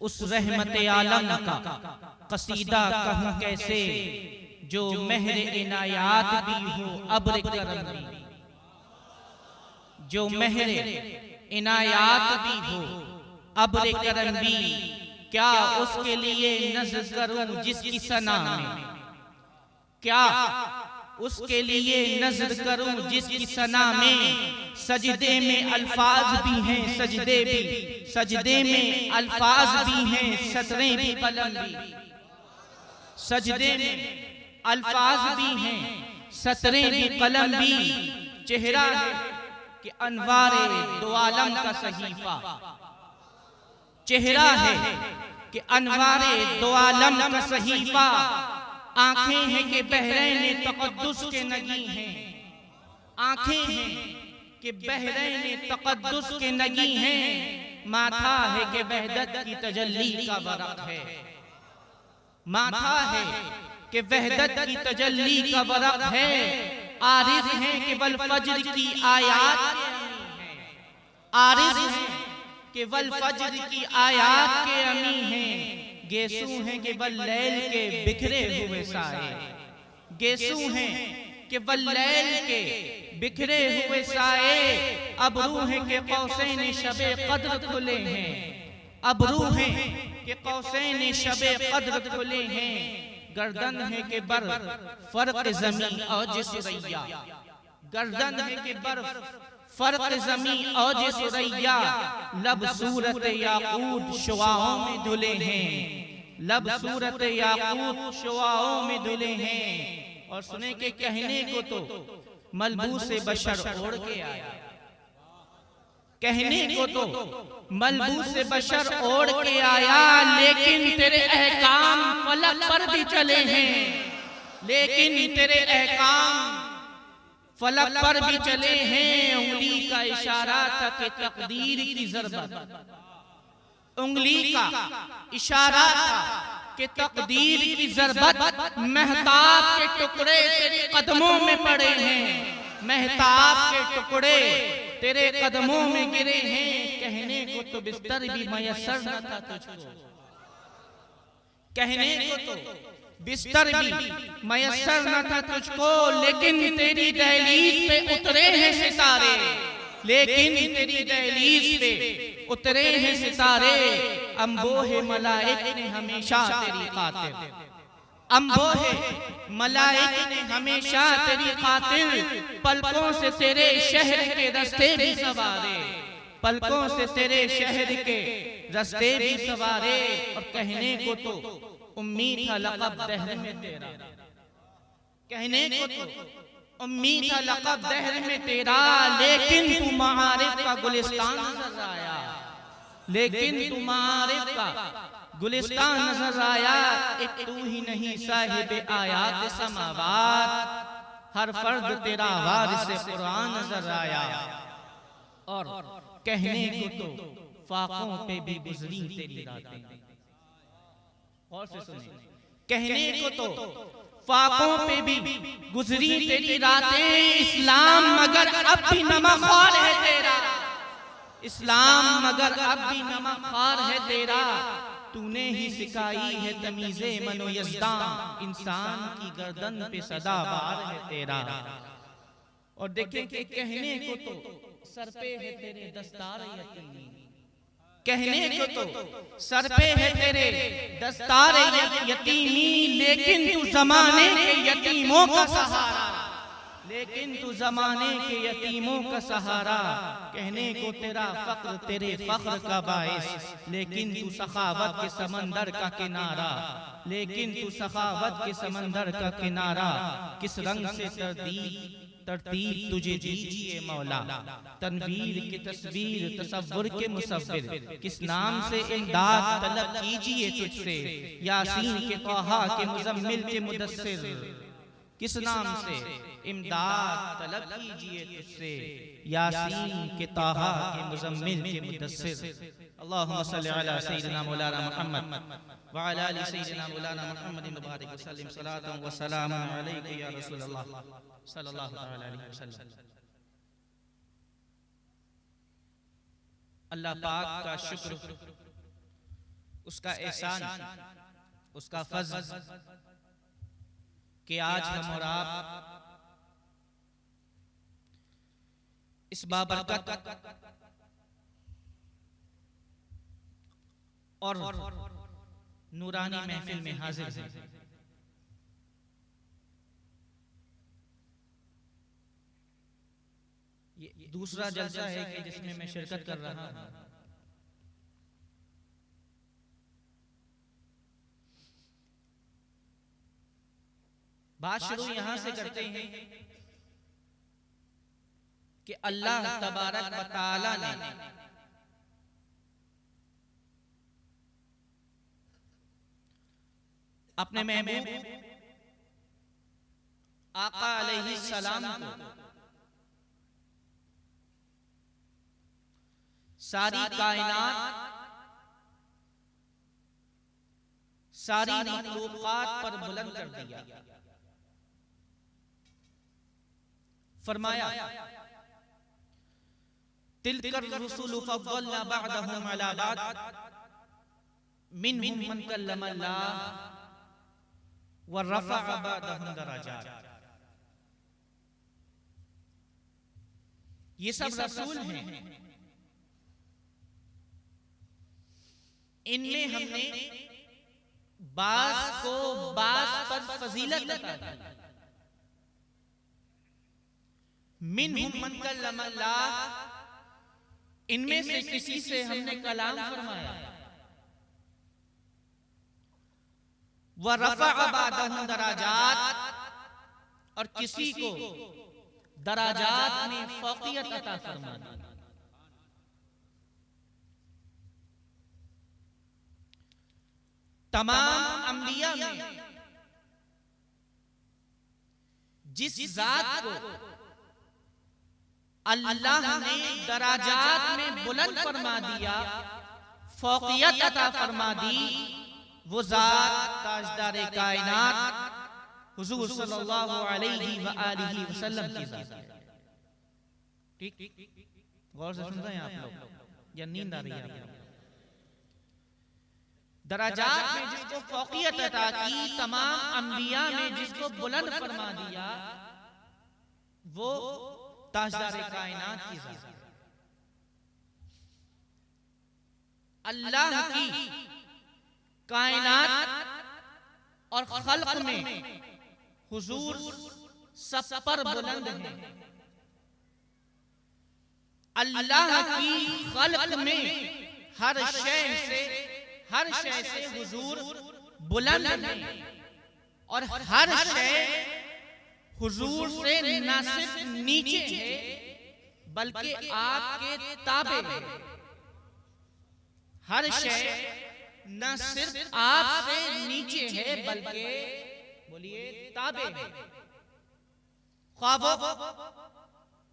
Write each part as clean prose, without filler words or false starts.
उस रहमत आलम का कसीदा कहूँ कैसे, जो महर इनायात भी हो अब्र करम भी, जो महर इनायात भी हो अब्र करम भी, क्या उसके लिए नज़्र करूं जिसकी सना में, क्या उसके लिए नज़्र करूं जिसकी सना में। सजदे में अल्फाज भी हैं, सजदे में अल्फाज भी हैं, सतरें भी कलम भी। सजदे में अल्फाज भी हैं, सतरें भी कलम भी। चेहरा है कि अनवारे दो आलम का सहीफा, चेहरा है कि अनवारे दो आलम का सहीफा। आंखें हैं कि बहरैन तक़द्दुस के नगी हैं, आंखें हैं कि बहरैन तक़द्दुस के नगी हैं। माथा है कि वहदत की तजल्ली का वरक़ है, माथा है कि वहदत की तजल्ली का वरक़ है। आरिज़ है कि वल फज्र की आयात के अमी हैं, आरिज़ है कि वल फज्र की आयात के अमी हैं। गेसू हैं कि वल लैल के बिखरे हुए साए, गेसू हैं कि वल लैल के बिखरे हुए साए। अबरू हैं कि कौसैन शबे कद्र खुले हैं, अबरू हैं कि कौसैन शबे कद्र खुले हैं। गर्दन है कि बर फर्क ज़मीं औज सुरैया, गर्दन है कि बर फर्क ज़मीं औज सुरैया। लब सूरत याकूत शुआओं में धुले हैं, लब सूरत याकूत शुआओं में धुले हैं। और सुने के कहने को तो मलबूस से बशर ओढ़ के आया, कहने को तो मलबूस से बशर ओढ़ के आया। लेकिन तेरे अहकाम फलक पर भी चले हैं, लेकिन तेरे अहकाम फलक पर भी चले हैं। उंगली का इशारा था कि तकदीर की ज़रबत, उंगली का इशारा था कि तकदीर की ज़रबत। महताब के टुकड़े तेरे कदमों में पड़े हैं, महताब के टुकड़े तेरे कदमों में गिरे हैं। कहने को तो बिस्तर भी मयसर न था तुझको, कहने को तो बिस्तर भी मयसर न था तुझको। लेकिन तेरी दहलीज पे उतरे हैं सितारे, लेकिन तेरी दहलीज पे उतरे हैं सितारे। अम्बोहे मलाइक ने हमेशा तेरी खातिर, अम्बोहे मलाइक ने हमेशा तेरी खातिर। पलकों से तेरे शहर के रास्ते भी सवारे, पलकों से तेरे शहर के रास्ते भी सवारे। और कहने को तो उम्मीद था लक़ब दहर में तेरा, कहने को तो उम्मीद था लक़ब दहर में तेरा। लेकिन तू मारिफ का गुलिस्तान नजर आया, लेकिन तू मारिफ का गुलिस्तान नजर आया। एक तू ही नहीं साहिब आयात समावात, हर फर्द तेरा वारिस कुरान नजर आया। और कहने को तो फाकों पे भी गुजरी तेरी रातें, और से सुने, कहने को तो फाकों पे भी गुजरी तेरी रातें। इस्लाम मगर अब भी नमख़्वार है तेरा, इस्लाम मगर अब भी नमख़्वार है तेरा। तूने ही सिखाई है तमीज़े मनो यज़दां, इंसान की गर्दन पे सदाबार है तेरा। और देखें कि कहने को तो सर पे है तेरे दस्तार यतीमी, कहने को तो सर पे है तेरे दस्तार यतीमी। लेकिन तू ज़माने के यतीमों का सहारा, लेकिन तू ज़माने के यतीमों का सहारा। कहने को तेरा फ़क्र तेरे फ़ख्र का बाइस, लेकिन तू सखावत के समंदर का किनारा, लेकिन तू सखावत के समंदर का किनारा। किस रंग से तरतीब तुझे दीजिए मौला, तनवीर की तस्वीर तसव्वुर के मुसव्विर। किस नाम से इमदाद तलब कीजिए तुझसे, यासीन के तोहा के मुज़म्मिल के मुदस्सिर। किस नाम से इमदाद तलब कीजिए तुझसे, यासीन के तोहा के मुज़म्मिल के मुदस्सिर। अल्लाहुम्मा सल्लि अला सय्यिदिना मौलाना मुहम्मद व अला आलि सय्यिदिना मौलाना मुहम्मद मुबारक वसल्लम सलातन व सलामुन अलैका या रसूलल्लाह सल्लल्लाहु अलैहि वसल्लम। अल्लाह पाक का शुक्र उसका एहसान, उसका फज़्ल कि आज हम और आप इस बाबरकत और नूरानी महफिल में हाजिर हैं। ये दूसरा जलसा है कि जिसमें मैं शिरकत कर रहा हूं। बात शुरू यहां से करते हैं कि अल्लाह तबारक व तआला ने अपने महबूब आका अलैहि सलाम को सारी कायनात, सारी मखलूक़ात पर बुलंद कर दिया। फरमाया तिलकर रुसुलु फद्दलना बअदहुम अला बअद मिनहुम मन कल्लम अल्लाह व रफ़अ बअदहुम दराजात। ये सब रसूल हैं, इनमें हमने बास को बास पर फजीलत अता की। मिनहुम मन कल्लम अल्लाह, इनमें से किसी से हमने कलाम फरमाया। व रफ़अ बअदहुम दराजात, और किसी को दराजात में फ़ौक़ियत अता फरमा दी। तमाम अंबिया में जिस जात को अल्लाह ने दराजात में बुलंद फरमा दिया, फ़ौक़ियत अता फरमा दी, वो जात ताजदार कायनात हुजूर सल्लल्लाहु अलैहि व आलिहि वसल्लम की जात है। ठीक, गौर से सुन रहे हैं आप लोग या नींद आ रही है आपको? दराजात में जिसको फ़ौक़ियत अता की, तमाम अंबिया में जिसको बुलंद फरमा दिया, वो ताजदार कायनात की जात है। अल्लाह की कायनात और खल्क़ में हुजूर सब पर बुलंद है। अल्लाह की खल्क़ में हर शय से हुजूर बुलंद है, और हर शय हुजूर से न सिर्फ नीचे है बल्कि आपके ताबे है। हर शय न सिर्फ आपसे नीचे है बल्कि बोलिए ताबे है। ख्वाबो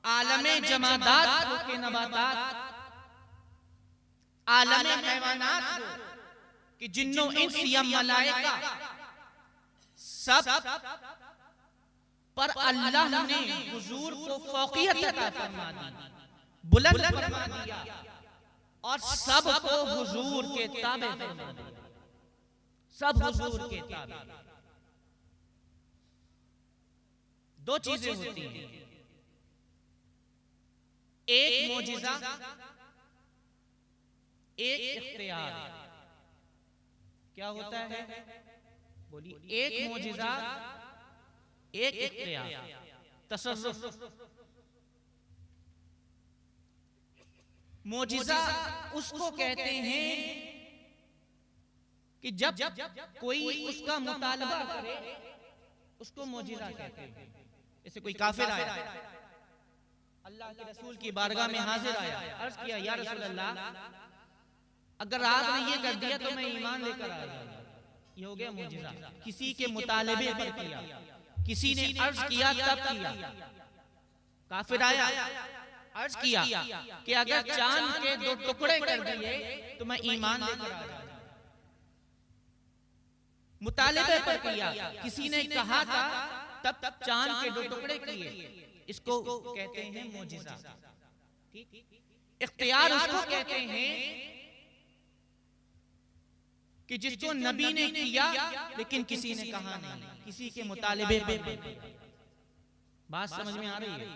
आलमे जमादात हो के नबातात, आलमे हैवानात हो कि जिन्नो इंस या मलाइका, सब पर अल्लाह ने हुजूर को फ़ौक़ियत अता फरमा दी, बुलंद फरमा दिया, और सब को हुजूर के ताबे फरमा दिया। सब हुजूर के ताबे। दो चीजें होती हैं, एक मोजिज़ा, एक इख्तियार। क्या होता है? बोलिए। एक मोजिज़ा, एक इख्तियार, तसर्रुफ। मोजिज़ा उसको कहते हैं कि जब कोई उसका मुतालबा करे, उसको मोजिज़ा कहते हैं। जैसे कोई काफिर आया, अल्लाह के रसूल की बारगाह में हाजिर आया, अर्ज किया, या रसूल अल्लाह, अगर आपने ये कर दिया तो मैं ईमान लेकर आ जाऊंगा। ये हो गया मोजिज़ा। किसी के मुतालबे पर किया, किसी ने अर्ज किया तब किया। काफिर आया, अर्ज किया कि अगर चांद के 2 टुकड़े कर दिए तो मैं ईमान लेकर आ जाऊंगा। मुतालबे पर किया, किसी ने कहा था तब चांद के 2 टुकड़े किए। इसको कहते हैं मोजिज़ा। ठीक, इख्तियार उसको कहते हैं कि जिसको नबी ने किया लेकिन किसी ने कहा नहीं, किसी के मुतालिबे पे। बात समझ में आ रही है?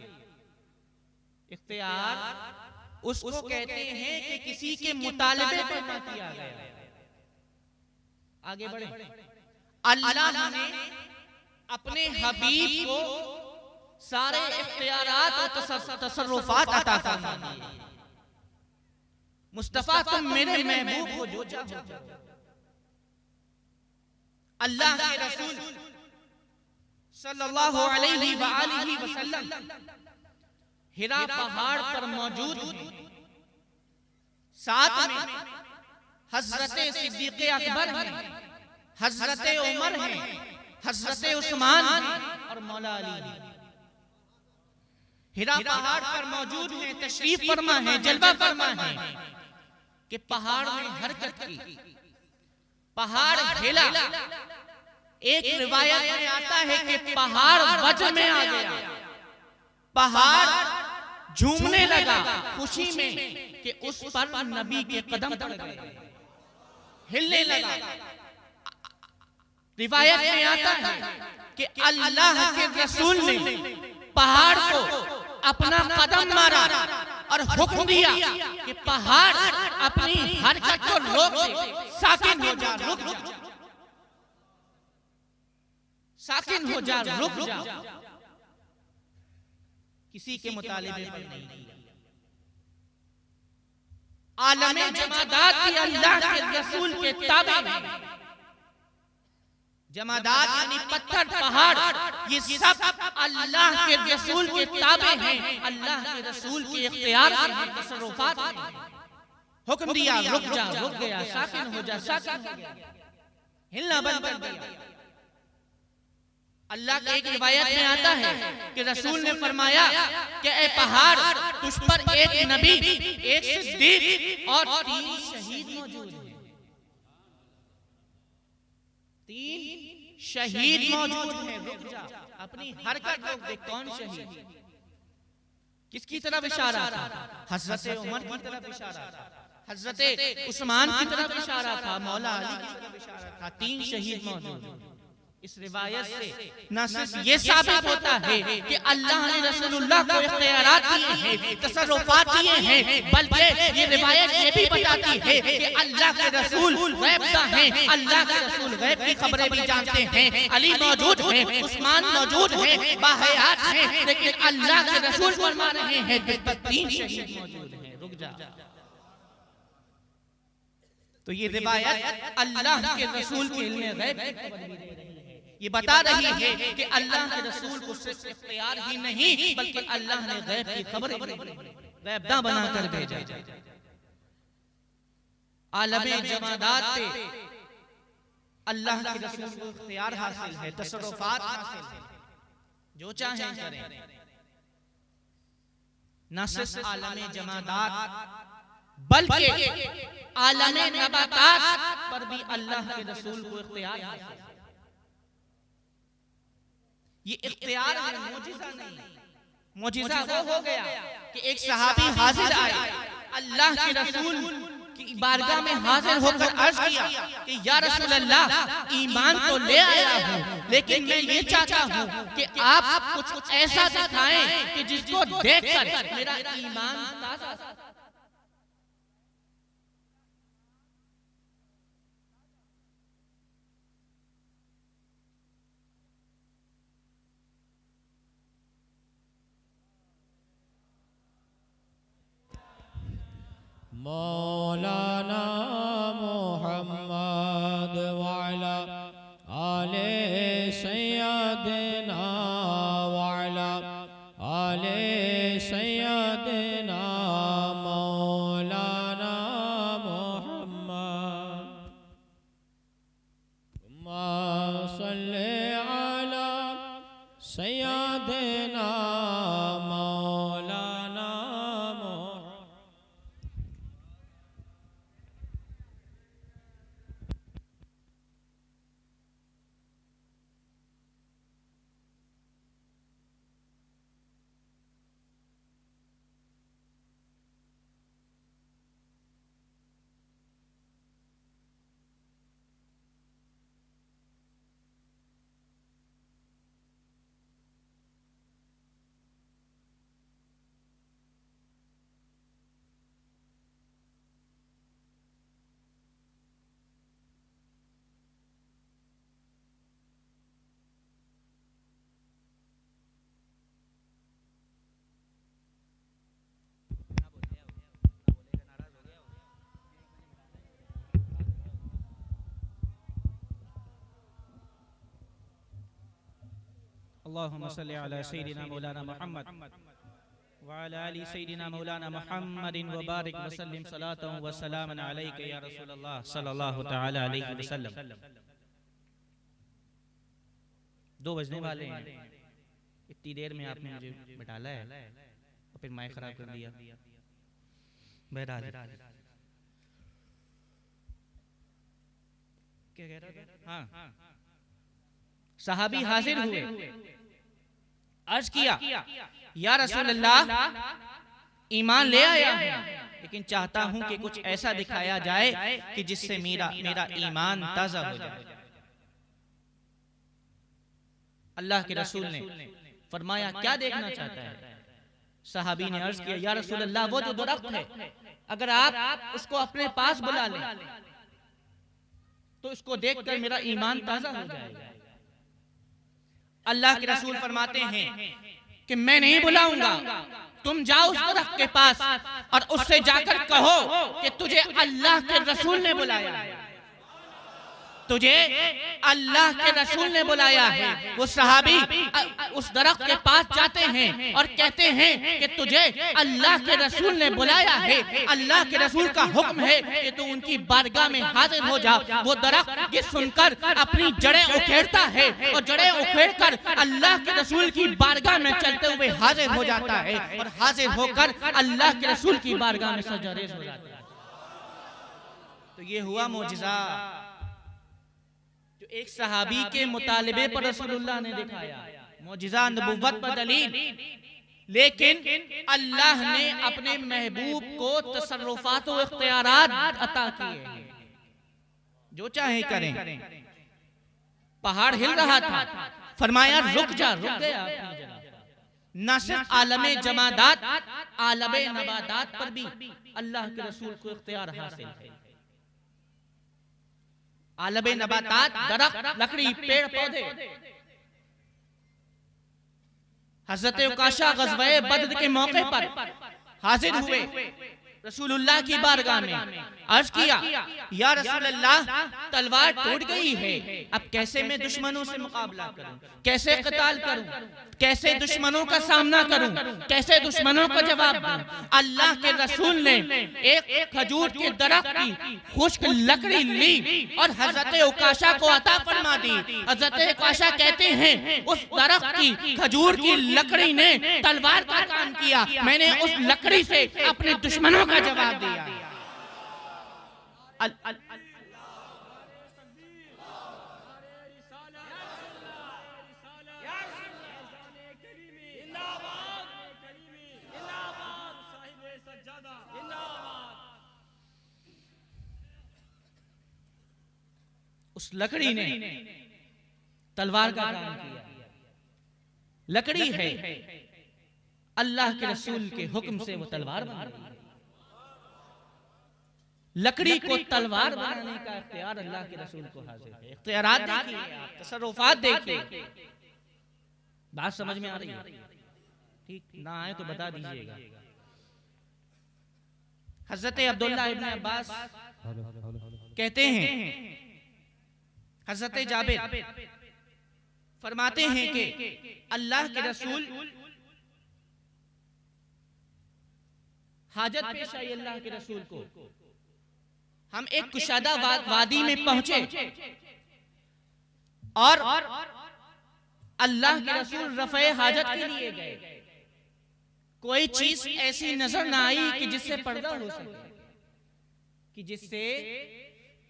इख्तियार उसको कहते हैं कि किसी के मुतालिबे पे ना किया गया। आगे बढ़े। अल्लाह ने अपने हबीब को सारे इख्तियारात और तसर्रुफात अता फरमा दिए। मुस्तफा तुम मेरे महबूब को जो चाहो। अल्लाह के रसूल सल्लल्लाहु अलैहि वसल्लम हिरा पहाड़ पर मौजूद हैं। साथ में हजरत सिद्दीक़ अकबर हैं, हजरत उमर हैं, हजरत उस्मान हैं और मौला अली हैं। हिरा पहाड़ पर मौजूद हैं, तशरीफ फरमा है, जलवा फरमा है कि पहाड़ में हरकत की, पहाड़ हिला। एक रिवायत में आता है कि पहाड़ वज्र में आ गया, पहाड़ झूमने लगा खुशी में कि उस पर नबी के कदम पड़ गए, हिलने लगा। रिवायत में आता है कि अल्लाह के रसूल ने पहाड़ को अपना कदम मारा और हुक्म दिया कि पहाड़ अपनी हरकत को रोक दे, साकिन हो जा, रुक जा, साकिन हो जा, रुक जा। किसी के मुतालिबे पर नहीं किया। आलमे जमादात की अल्लाह के रसूल के ताबे में। जमादात यानी पत्थर, पहाड़, ये सब अल्लाह के रसूल के ताबे हैं, अल्लाह के रसूल के इख्तियार में, तसर्रुफात में। हुक्म दिया, रुक जा, रुक गया, साकिन हो जा, साकिन हो गया, हिलना बंद कर दिया। अल्लाह की एक रिवायत में आता है कि रसूल ने फरमाया कि ए पहाड़, तुझ पर एक नबी, एक सिद्दीक और 3 शहीद मौजूद हैं। 3 शहीद मौजूद हैं, रुक जा, अपनी हरकत रोक दे। कौन शहीद? किसकी तरफ इशारा था? हजरत उमर की तरफ इशारा था, हजरत उस्मान की तरफ इशारा था, मौला अली की तरफ इशारा था। 3 शहीद मौजूद। इस रिवायत से न सिर्फ ये साबित होता है कि अल्लाह ने रसूलुल्लाह को इख्तियारात दिए हैं, तसर्रुफात दिए हैं, बल्कि ये रिवायत ये भी बताती है कि अल्लाह के रसूल गैब हैं, अल्लाह के रसूल गैब की खबरें भी जानते हैं। अली मौजूद हैं, उस्मान मौजूद हैं, बाहयात हैं, लेकिन अल्लाह के रसूल फरमा रहे हैं कि 3 शहीद मौजूद हैं, रुक जा। तो ये रिवायत अल्लाह के रसूल के इल्म गैब की खबर भी दे रही है। ये बता रही है कि अल्लाह के रसूल को सिर्फ इख्तियार ही नहीं, बल्कि अल्लाह ने गैब की खबर गैबदा बनाकर भेजा। आलमे जमादात पे अल्लाह के रसूल को इख्तियार हासिल है, तसर्रुफात हासिल है, जो चाहें करें। न सिर्फ आलमे जमादात बल्कि आलमे नबातात पर भी अल्लाह के रसूल को इख्तियार हासिल है। ये इख्तियार है, मौजिज़ा नहीं। मौजिज़ा वो हो गया कि एक सहाबी हाजिर आए, अल्लाह के रसूल की बारगाह में हाजिर होकर अर्ज किया कि या रसूल अल्लाह, ईमान तो ले आया हूँ, लेकिन मैं ये चाहता हूँ कि आप कुछ ऐसा दिखाएं कि जिसको देखकर मेरा ईमान ताज़ा। मौलाना मुहम्मद वाला आले सैयदना वाला आले सैयदना मौलाना मुहम्मद सल्ले अला सैयदना अल्लाहुम्मा सल्ली अला सय्यिदिना मौलाना मुहम्मद व अला आलि सय्यिदिना मौलाना मुहम्मदिन व बारिक व सल्लिम सलातन व सलामन अलैका या रसूलल्लाह सल्लल्लाहु तआला अलैहि वसल्लम। 2 बजने वाले हैं, इतनी देर में आपने मुझे बिठाला है और फिर माइक खराब कर दिया। बहरहाल क्या कह रहा था? हाँ, सहाबी हाजिर हुए, अर्ज किया या रसूल अल्लाह ईमान ले आया हूं, लेकिन चाहता हूं कि कुछ ऐसा दिखाया जाए कि जिससे मेरा ईमान ताजा हो जाए। अल्लाह के रसूल ने फरमाया क्या देखना चाहता है? सहाबी ने अर्ज किया या रसूल अल्लाह वो जो दरख्त है, अगर आप उसको अपने पास बुला लें तो इसको देखकर मेरा ईमान ताजा हो जाएगा। अल्लाह के रसूल फरमाते हैं कि मैं नहीं बुलाऊंगा, तुम जाओ उस दरख्त के पास और उससे जाकर कहो कि तुझे अल्लाह के रसूल ने बुलाया है, तुझे अल्लाह के रसूल ने बुलाया है। वो सहाबी उस दरख्त के पास जाते हैं और कहते हैं कि तुझे अल्लाह के रसूल ने बुलाया है, अल्लाह के रसूल का हुक्म है कि तू उनकी बारगाह में हाजिर हो जा। वो दरख्त ये सुनकर अपनी जड़ें उखेड़ता है और जड़ें उखेड़कर अल्लाह के रसूल की बारगाह में चलते हुए हाजिर हो जाता है और हाजिर होकर अल्लाह के रसूल की बारगाह में सजदारेज़ हो जाता है। तो ये हुआ मौजिज़ा जो एक सहाबी के मुतालिबे पर रसूलुल्लाह ने दिखाया, मौजिज़ा नबुव्वत पर दलील। लेकिन अल्लाह ने अपने महबूब को तसर्रुफात और इख्तियारात अता किए हैं, जो चाहे करें। पहाड़ हिल रहा था, फरमाया रुक जा, रुक गया अपनी जगह। न सिर्फ आलमे जमादात, आलमे नबादात पर भी अल्लाह के रसूल को इख्तियार हासिल है। आलमे नबातात, दरख्त, लकड़ी, पेड़ पौधे। हजरत उकाशा ग़ज़वे बद्र के मौके पर हाजिर हुए रसूलुल्लाह की बारगाह में, अर्ज किया या रसूलल्लाह तलवार टूट गई है, अब कैसे मैं दुश्मनों से मुकाबला करूं, कैसे क़िताल करूं, कैसे दुश्मनों का सामना करूं, कैसे दुश्मनों का जवाब दूं। अल्लाह के रसूल ने एक खजूर के दरख्त की खुश्क लकड़ी ली और हजरत उकाशा को अता फरमा दी। हजरत उकाशा कहते हैं उस दरख्त की खजूर की लकड़ी ने तलवार का काम किया, मैंने उस लकड़ी से अपने दुश्मनों का जवाब दिया। उस लकड़ी ने तलवार का काम किया। लकड़ी है, अल्लाह के रसूल के हुक्म से वो तलवार बन गई। लकड़ी को तलवार बनाने का इख्तियार अल्लाह के रसूल को हासिल है। इख्तियारात देखिए, तसर्रुफात देखिए। बात समझ में आ रही है? ठीक ना आए तो बता दीजिएगा। हजरत अब्दुल्लाह इब्न अब्बास कहते हैं, हजरत जाबिर फरमाते हैं कि अल्लाह के रसूल हाजत पेश आई अल्लाह के रसूल को। हम एक कुशादा वादी में पहुंचे और अल्लाह के रसूल रफ़े हाजत के लिए गए। कोई चीज ऐसी नजर ना आई कि जिससे पर्दा हो सके, कि जिससे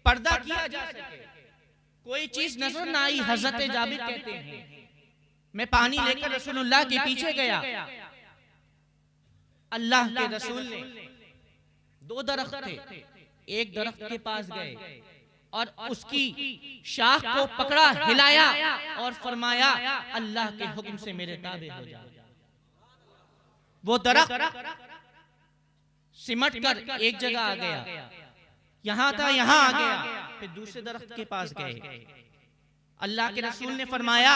पर्दा किया जा सके। कोई चीज नजर ना आई। हजरत जाबिर कहते हैं मैं पानी लेकर रसूलुल्लाह के पीछे गया। अल्लाह के रसूल ने 2 दरख्त थे, एक दरख्त के पास गए और उसकी शाख को पकड़ा, हिलाया और फरमाया अल्लाह के हुक्म से मेरे ताबे हो जाओ। वो दरख्त सिमट कर एक जगह आ गया, यहां था यहां आ गया, फिर दूसरे दरख्त के पास गए। अल्लाह के रसूल ने फरमाया,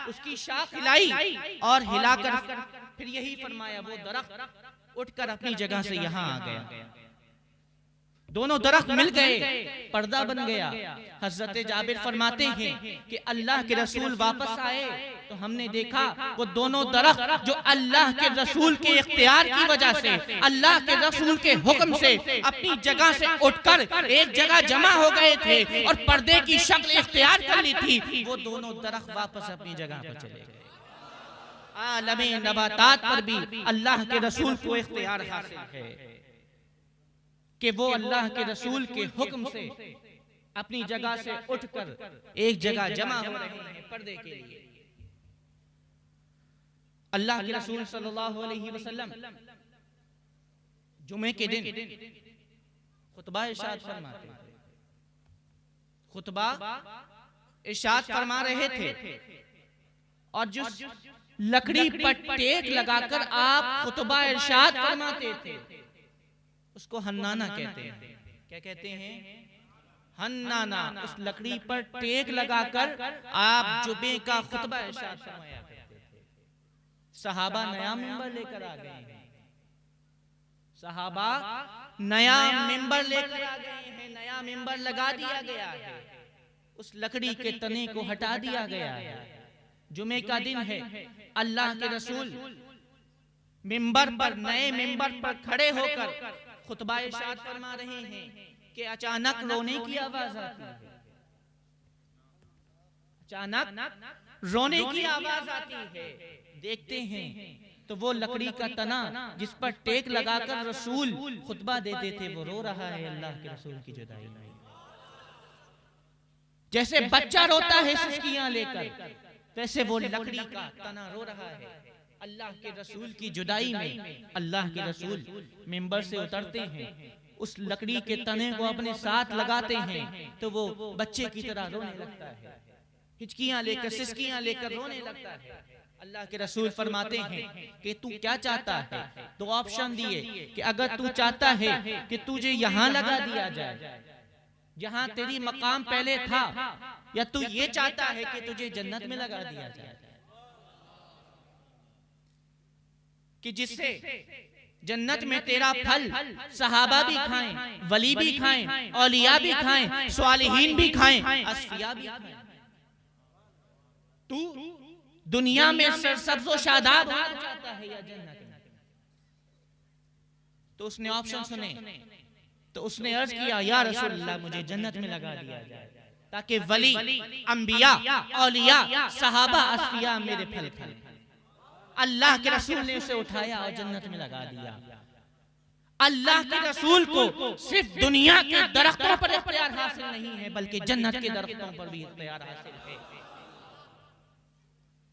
उसकी शाख हिलाई और हिलाकर फिर यही फरमाया, वो दरख्त उठकर अपनी जगह से यहां आ गया। दोनों दरख्त मिल गए, पर्दा बन गया। हजरत जाबिर फरमाते हैं कि अल्लाह के रसूल वापस आए तो हमने देखा वो दोनों दरख्त जो अल्लाह के रसूल के इख्तियार की वजह से, अल्लाह के रसूल के हुक्म से अपनी जगह से उठकर एक जगह जमा हो गए थे और पर्दे की शक्ल इख्तियार कर ली थी, वो दोनों दरख्त वापस अपनी जगह पर चले गए। आलमे नबातात पर भी अल्लाह के रसूल को इख्तियार हासिल है कि वो अल्लाह के रसूल के हुक्म से अपनी जगह से उठकर एक जगह जमा हो रहे हैं पर्दे के लिए। अल्लाह के रसूल सल्लल्लाहु अलैहि वसल्लम जुमे के दिन खुतबा इरशाद फरमाते थे, खुतबा इरशाद फरमा रहे थे और जो लकड़ी पर टेक लगाकर आप खुतबा इरशाद फरमाते थे उसको हन्नाना कहते हैं। क्या कहते हैं? हन्नाना। उस लकड़ी पर टेक लगाकर आप जुमे का खुतबा इरशाद फरमाया करते थे। सहाबा नया मिंबर लेकर आ गए हैं, सहाबा नया मिंबर लेकर आ गए हैं, नया मिंबर लगा दिया गया है, उस लकड़ी के तने को हटा दिया गया है। जुमे का दिन है, अल्लाह के रसूल मिंबर पर, नए मिंबर पर खड़े होकर खुतबा इरशाद फरमा रहे हैं कि अचानक रोने की आवाज आती है, अचानक रोने की आवाज आती है। देखते हैं तो वो लकड़ी का तना जिस पर टेक लगाकर रसूल खुतबा देते थे वो रो रहा है अल्लाह के रसूल की जुदाई में। जैसे बच्चा रोता है सिसकियां लेकर, वैसे वो लकड़ी का तना रो रहा है अल्लाह के रसूल की जुदाई में। अल्लाह के रसूल मिंबर से उतरते हैं, उस लकड़ी के तने को अपने साथ लगाते हैं तो वो बच्चे की तरह रोने लगता है, हिचकियां लेकर सिसकियां लेकर रोने लगता है। अल्लाह के रसूल फरमाते हैं कि तू क्या चाहता है? दो ऑप्शन दिए कि अगर तू चाहता है कि तुझे यहाँ लगा दिया जाए जहां तेरी मकाम पहले था, या तू ये चाहता है कि तुझे जन्नत में लगा दिया जाए कि जिससे जन्नत में तेरा फल सहाबा भी खाएं, वली भी खाएं, औलिया भी खाएं, स्वालिहीन भी खाएं, असफिया भी खाएं। तू दुनिया में सरसब्ज़ो शादाब होना चाहता है या जन्नत में? तो उसने ऑप्शन सुने तो उसने अर्ज किया या रसूलल्लाह मुझे जन्नत में लगा दिया जाए ताकि वली, अंबिया, औलिया, सहाबा, असफिया मेरे फल खाएं। अल्लाह के रसूल ने उसे उठाया और जन्नत में लगा दिया। अल्लाह के रसूल को सिर्फ दुनिया के दरख्तों पर इख्तियार हासिल नहीं है बल्कि जन्नत के दरख्तों पर भी इख्तियार हासिल है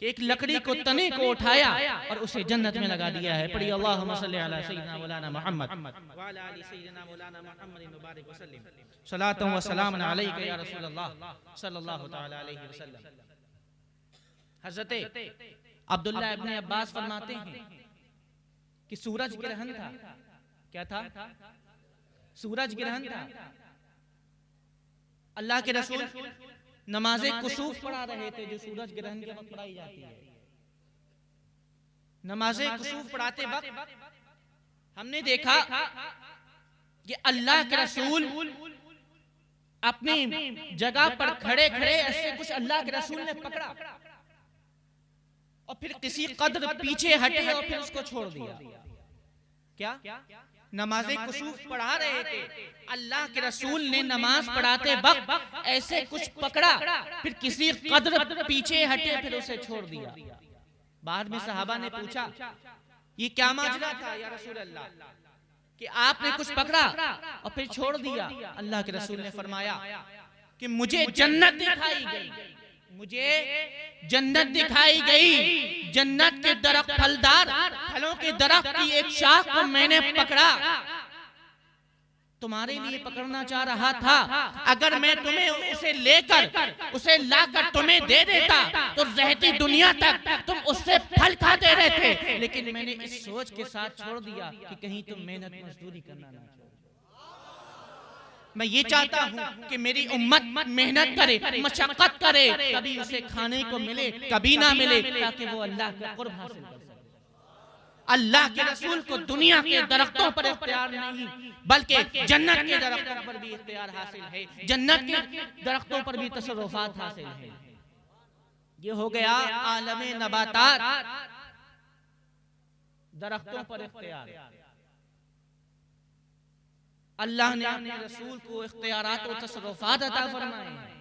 कि एक लकड़ी को, तने को उठाया और उसे जन्नत में लगा दिया है। पढ़िए अल्लाहुम्मा सल्ली अला सय्यिदना मौलाना मुहम्मद व अला आलि सय्यिदना मौलाना मुहम्मद मुबारक वसल्लम सलातन व सलामन अलैका या रसूलल्लाह सल्लल्लाहु तआला अलैहि वसल्लम। हज़रत अब्दुल्लाह इब्ने अब्बास फरमाते हैं कि सूरज ग्रहण था। क्या था? सूरज ग्रहण था। अल्लाह के रसूल नमाज़े कुसूफ पढ़ा रहे थे जो सूरज ग्रहण के वक्त पढ़ाई जाती है। नमाज़े कुसूफ पढ़ाते वक्त हमने देखा कि अल्लाह के रसूल अपनी जगह पर खड़े खड़े ऐसे कुछ अल्लाह के रसूल ने पकड़ा और फिर किसी कदर पीछे हटे और फिर उसको छोड़ दिया। क्या? नमाज़े कुसूफ पढ़ा रहे थे, अल्लाह के रसूल ने नमाज पढ़ाते वक्त ऐसे कुछ पकड़ा, फिर किसी कदर पीछे हटे फिर उसे छोड़ दिया। बाद में सहाबा ने पूछा ये क्या माजरा था या रसूल अल्लाह कि आपने कुछ पकड़ा और फिर छोड़ दिया? अल्लाह के रसूल ने फरमाया कि मुझे जन्नत दिखाई गई, मुझे जन्नत दिखाई गई। जन्नत के दरख्त, फलदार फलों के दरख्त की एक शाख को मैंने पकड़ा, तुम्हारे लिए पकड़ना चाह रहा था। अगर मैं तुम्हें उसे लेकर, उसे लाकर तुम्हें दे देता तो रहती दुनिया तक तुम उससे फल खाते रहते, लेकिन मैंने इस सोच के साथ छोड़ दिया कि कहीं तुम मेहनत मजदूरी करना ना। मैं ये चाहता हूँ कि मेरी उम्मत मेहनत करे, मशक्कत करे, कभी उसे खाने को मिले, कभी ना मिले, ताकि वो अल्लाह का कुर्ब हासिल कर सके। अल्लाह के रसूल को दुनिया के दरख्तों पर इख्तियार नहीं बल्कि जन्नत के दरख्तों पर भी इख्तियार हासिल है, जन्नत के दरख्तों पर भी तसर्रुफात हासिल है। ये हो गया आलमे नबातात, दरख्तों पर इख्तियार। अल्लाह ने अपने रसूल को इख्तियारात और तसर्रुफात अता फरमाए हैं।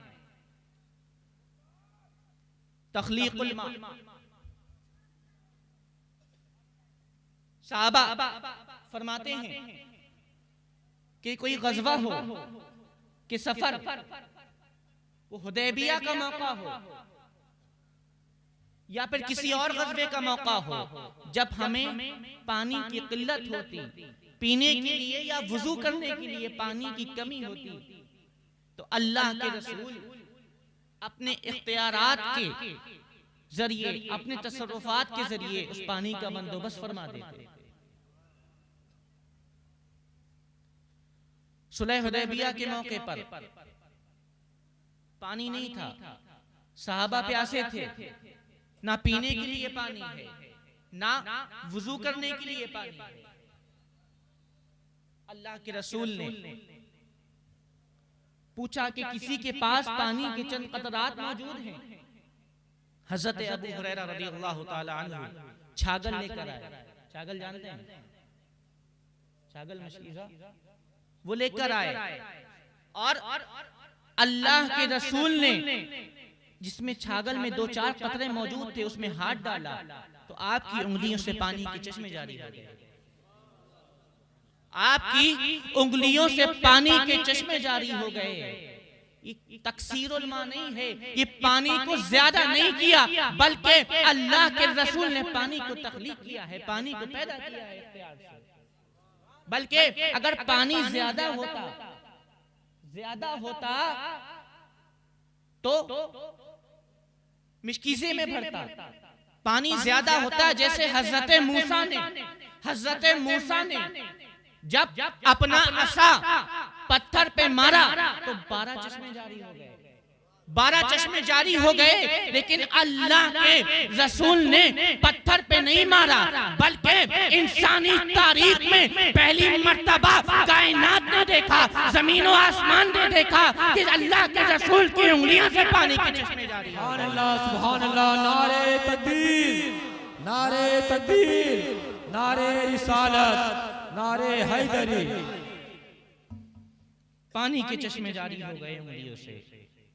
तख्लीकुल मा, साहबा फरमाते हैं कि कोई गज़वा हो कि सफर, वो हुदैबिया का मौका हो या फिर किसी और गज़वे का मौका हो, जब हमें पानी की किल्लत होती, पीने के लिए या वुजू करने के लिए पानी की कमी होती, तो अल्लाह के रसूल अपने इख्तियारात के जरिए, अपने तसर्रुफात के जरिए उस पानी का बंदोबस्त फरमा देते। सुलह हुदैबिया के मौके पर पानी नहीं था, सहाबा प्यासे थे, ना पीने के लिए पानी है, ना वुजू करने के लिए पानी है। अल्लाह के रसूल ने पूछा कि किसी के पास पानी के चंद कतरात मौजूद हैं। हजरत अबू हुरैरा रज़ियल्लाहु ताला अन्हु छागल लेकर आए। छागल जानते हैं? छागल मछली का वो लेकर आए और अल्लाह के रसूल ने जिसमें छागल में 2-4 कतरे मौजूद थे उसमें हाथ डाला तो आपकी उंगलियों से पानी के चश्मे जारी हो गए। आपकी उंगलियों से पानी के चश्मे जारी हो गए। ये तकसीरुल मा नहीं है, ये पानी को ज्यादा नहीं किया, बल्कि अल्लाह के रसूल ने पानी को तख्लीक किया है, पानी को पैदा किया है इख्तियार से। बल्कि अगर पानी ज्यादा होता तो मिशकीज़े में भरता। पानी ज्यादा होता, जैसे हजरत मूसा ने जब अपना असा पत्थर पे मारा तो 12 चश्मे जारी हो गए। 12 चश्मे जारी हो गए, लेकिन अल्लाह के रसूल ने पत्थर पे नहीं मारा, बल्कि इंसानी तारीख में पहली मर्तबा कायनात ने देखा, जमीन और आसमान ने देखा कि अल्लाह के रसूल की उंगलियों से पानी के चश्मे जारी हो गए। सुभान अल्लाह, नारे तकबीर, नारे तकबीर, नारे रिसालत, नारे हैदरी। पानी के चश्मे जारी हो गए उंगलियों से।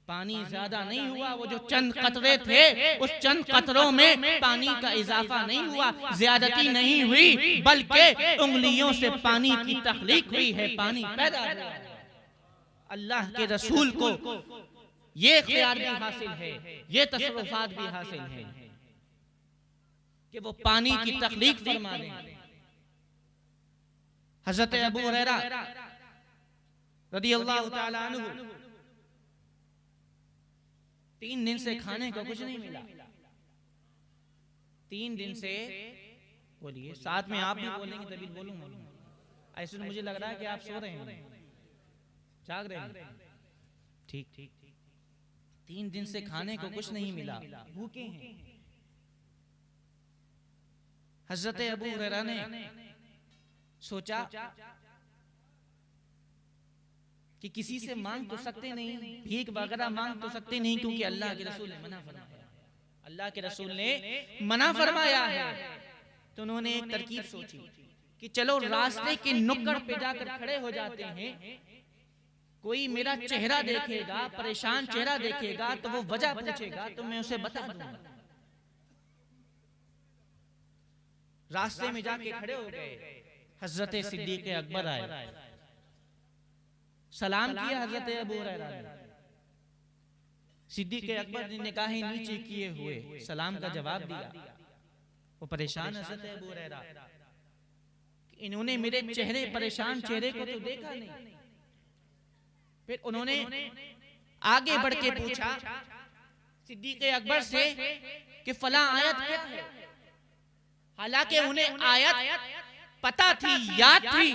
पानी ज्यादा नहीं हुआ, वो जो चंद कतरे थे उस चंद कतरों में पानी का इजाफा नहीं हुआ, ज्यादती नहीं हुई, बल्कि उंगलियों से पानी की तख्लीक हुई है, पानी पैदा हुआ। अल्लाह के रसूल को ये ख्याल भी हासिल है, ये तसर्रुफात भी हासिल है कि वो पानी की तख्लीक फरमा दें। हजरत अबू हुरैरा रज़ियल्लाहु ताला अन्हु 3 दिन से खाने को कुछ नहीं मिला। 3 दिन से, बोलिए साथ में आप भी बोलेंगे तभी बोलूंगा। ऐसे मुझे लग रहा है कि आप सो रहे हैं, जाग रहे हैं। ठीक 3 दिन से खाने को कुछ नहीं मिला, भूखे हैं। हजरत अबू हुरैरा ने सोचा कि किसी से मांग तो सकते नहीं, भीख वगैरह मांग तो सकते नहीं, क्योंकि अल्लाह के रसूल ने मना फरमाया। अल्लाह के रसूल ने मना फरमाया है। तो उन्होंने एक तरकीब सोची कि चलो रास्ते के नुक्कड़ पे जाकर खड़े हो जाते हैं, कोई मेरा चेहरा देखेगा, परेशान चेहरा देखेगा तो वो वजह पूछेगा तो मैं उसे बता दूंगा। रास्ते में जाके खड़े हो गए। हजरत सिद्दीक़ अकबर आए, सलाम किया हजरत अबू हुरैरा ने। सिद्दीक़ अकबर ने निगाहें नीचे किए हुए सलाम का जवाब दिया। वो परेशान हजरत अबू हुरैरा, इन्होंने मेरे चेहरे, परेशान चेहरे को तो देखा नहीं। फिर उन्होंने आगे बढ़ के पूछा सिद्दीक़ अकबर से कि फला आयत क्या है। हालांकि उन्हें आयत पता थी, याद थी,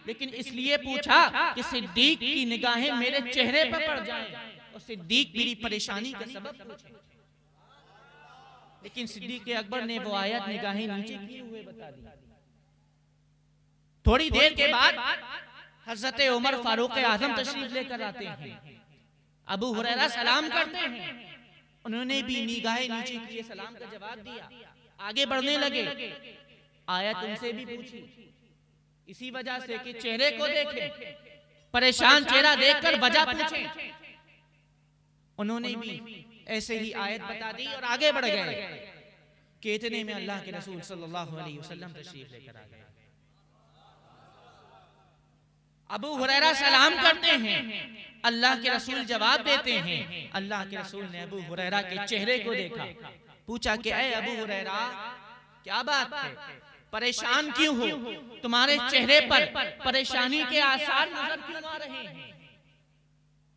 लेकिन इसलिए पूछा कि सिद्दीक की निगाहें मेरे चेहरे पर पड़ जाएं और सिद्दीक मेरी परेशानी का सबब पूछे। लेकिन सिद्दीक अकबर ने वो आयत निगाहें नीचे किए हुए बता दी। थोड़ी देर के बाद हजरत उमर फारूक आजम तशरीफ लेकर आते हैं। अबू हुरैरा सलाम करते हैं, उन्होंने भी निगाहें नीचे किए, सलाम का जवाब दिया, आगे बढ़ने लगे। आयत उनसे भी पूछी, इसी वजह से कि चेहरे को देखें, परेशान चेहरा देखकर वजह पूछें। उन्होंने भी ऐसे ही आयत बता दी और आगे बढ़ गए कि इतने में अल्लाह के रसूल सल्लल्लाहु अलैहि वसल्लम तशरीफ लेकर आ गए। अबू हुरैरा सलाम करते हैं, अल्लाह के रसूल जवाब देते हैं। अल्लाह के रसूल ने अबू हुरैरा के चेहरे को देखा, पूछा कि ऐ अबू हुरैरा, क्या बात है, परेशान क्यों हो? तुम्हारे चेहरे पर परेशानी के आसार नजर क्यों आ रहे हैं?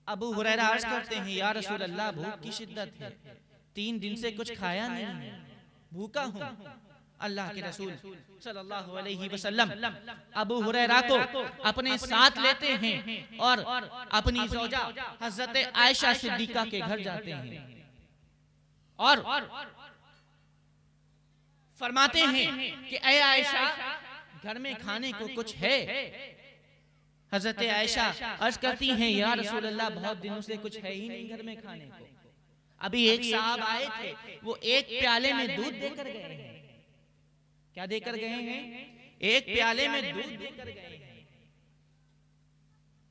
अबू हुरैरा अर्ज करते हैं, या रसूल अल्लाह, भूख की शिद्दत है, 3 दिन से कुछ खाया नहीं है, भूखा हूं। अल्लाह के रसूल सल्लल्लाहु अलैहि वसल्लम अबू हुरैरा को अपने साथ लेते हैं और अपनी ज़ौजा हज़रत आयशा सिद्दीक़ा के घर जाते हैं और फरमाते हैं कि ऐ आयशा, घर में खाने को कुछ है? हज़रत आयशा अर्ज करती हैं, या रसूल अल्लाह, बहुत दिनों से कुछ है ही नहीं घर में खाने को। अभी एक साहब आए थे, वो एक प्याले में दूध देकर गए हैं। क्या देकर गए हैं? एक प्याले में दूध देकर गए हैं।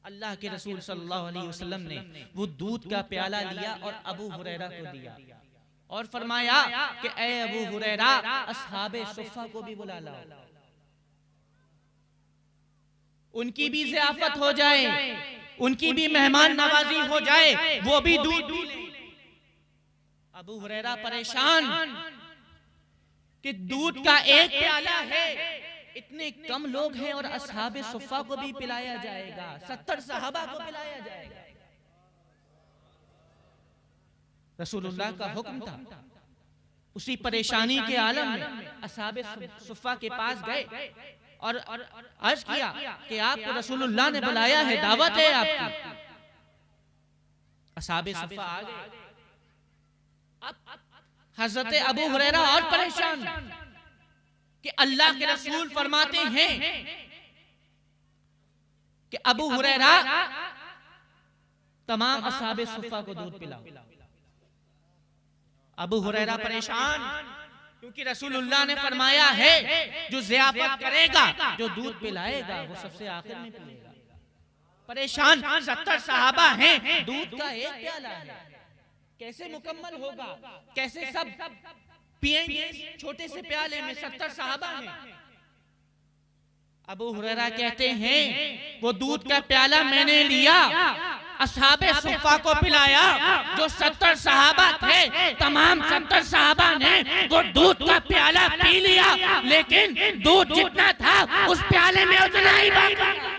अल्लाह के रसूल सल्लल्लाहु अलैहि वसल्लम ने वो दूध का प्याला लिया और अबू हुरैरा को दिया और फरमाया कि ऐ अबू हुरैरा, अस्हाबे सुफ़ा को भी बुला लाओ, उनकी भी ज़ियाफ़त हो जाए, उनकी भी मेहमान नवाजी हो जाए, वो भी दूध पी लें। अबू हुरैरा परेशान कि दूध का एक प्याला है, इतने कम लोग हैं और अस्हाबे सुफ़ा को भी पिलाया जाएगा, 70 सहाबा को पिलाया जाएगा। रसूलुल्लाह का हुक्म था। उसी परेशानी के आलम में अस्हाबे सुफ़ा के पास गए और अर्ज किया कि आपको रसूलुल्लाह ने बुलाया है, दावत है आपकी। अस्हाबे सुफ़ा आ गए। हज़रत अबू हुरैरा और परेशान कि अल्लाह के रसूल फरमाते हैं कि अबू हुरैरा, तमाम अस्हाबे सुफ़ा को दूध पिलाओ। अबू हुरैरा परेशान, क्योंकि रसूलुल्लाह ने फरमाया है जो ज़ियाफ़त करेगा, जो दूध पिलाएगा, वो सबसे आखिर में पिलेगा। परेशान, 70 सहाबा हैं, दूध का एक प्याला है, कैसे मुकम्मल होगा? कैसे सब पिएंगे छोटे से प्याले में? 70 सहाबा हैं। अबू हुरैरा कहते हैं, वो दूध का प्याला मैंने लिया, अस्हाबे सुफ़ा को पिलाया, जो 70 सहाबा थे, तमाम 70 सहाबा ने वो दूध का प्याला पी लिया, लेकिन दूध जितना था उस प्याले में उतना ही बाकी।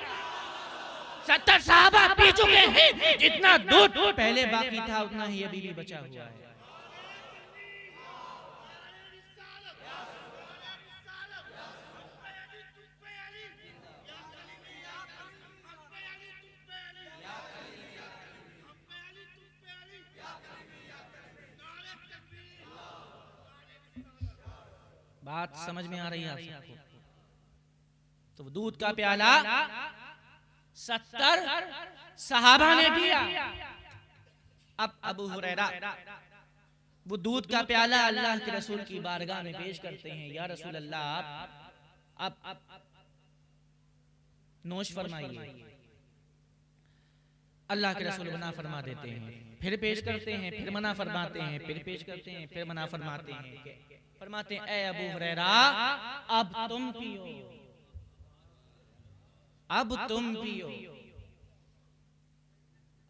70 सहाबा पी चुके हैं, जितना दूध पहले बाकी था उतना ही अभी भी बचा हुआ है। बात समझ में आ रही है आप सबको? तो दूध का प्याला 70 सहाबा ने पिया। अब अबू हुरैरा वो दूध का प्याला अल्लाह के रसूल की बारगाह में पेश करते हैं, या रसूल अल्लाह आप नोश फरमाइए। अल्लाह के रसूल मना फरमा देते हैं, फिर पेश करते हैं, फिर मना फरमाते हैं, फिर पेश करते हैं, फिर मना फरमाते हैं। फरमाते हैं, ऐ अबू हुरैरा, अब तुम पियो, अब तुम पियो।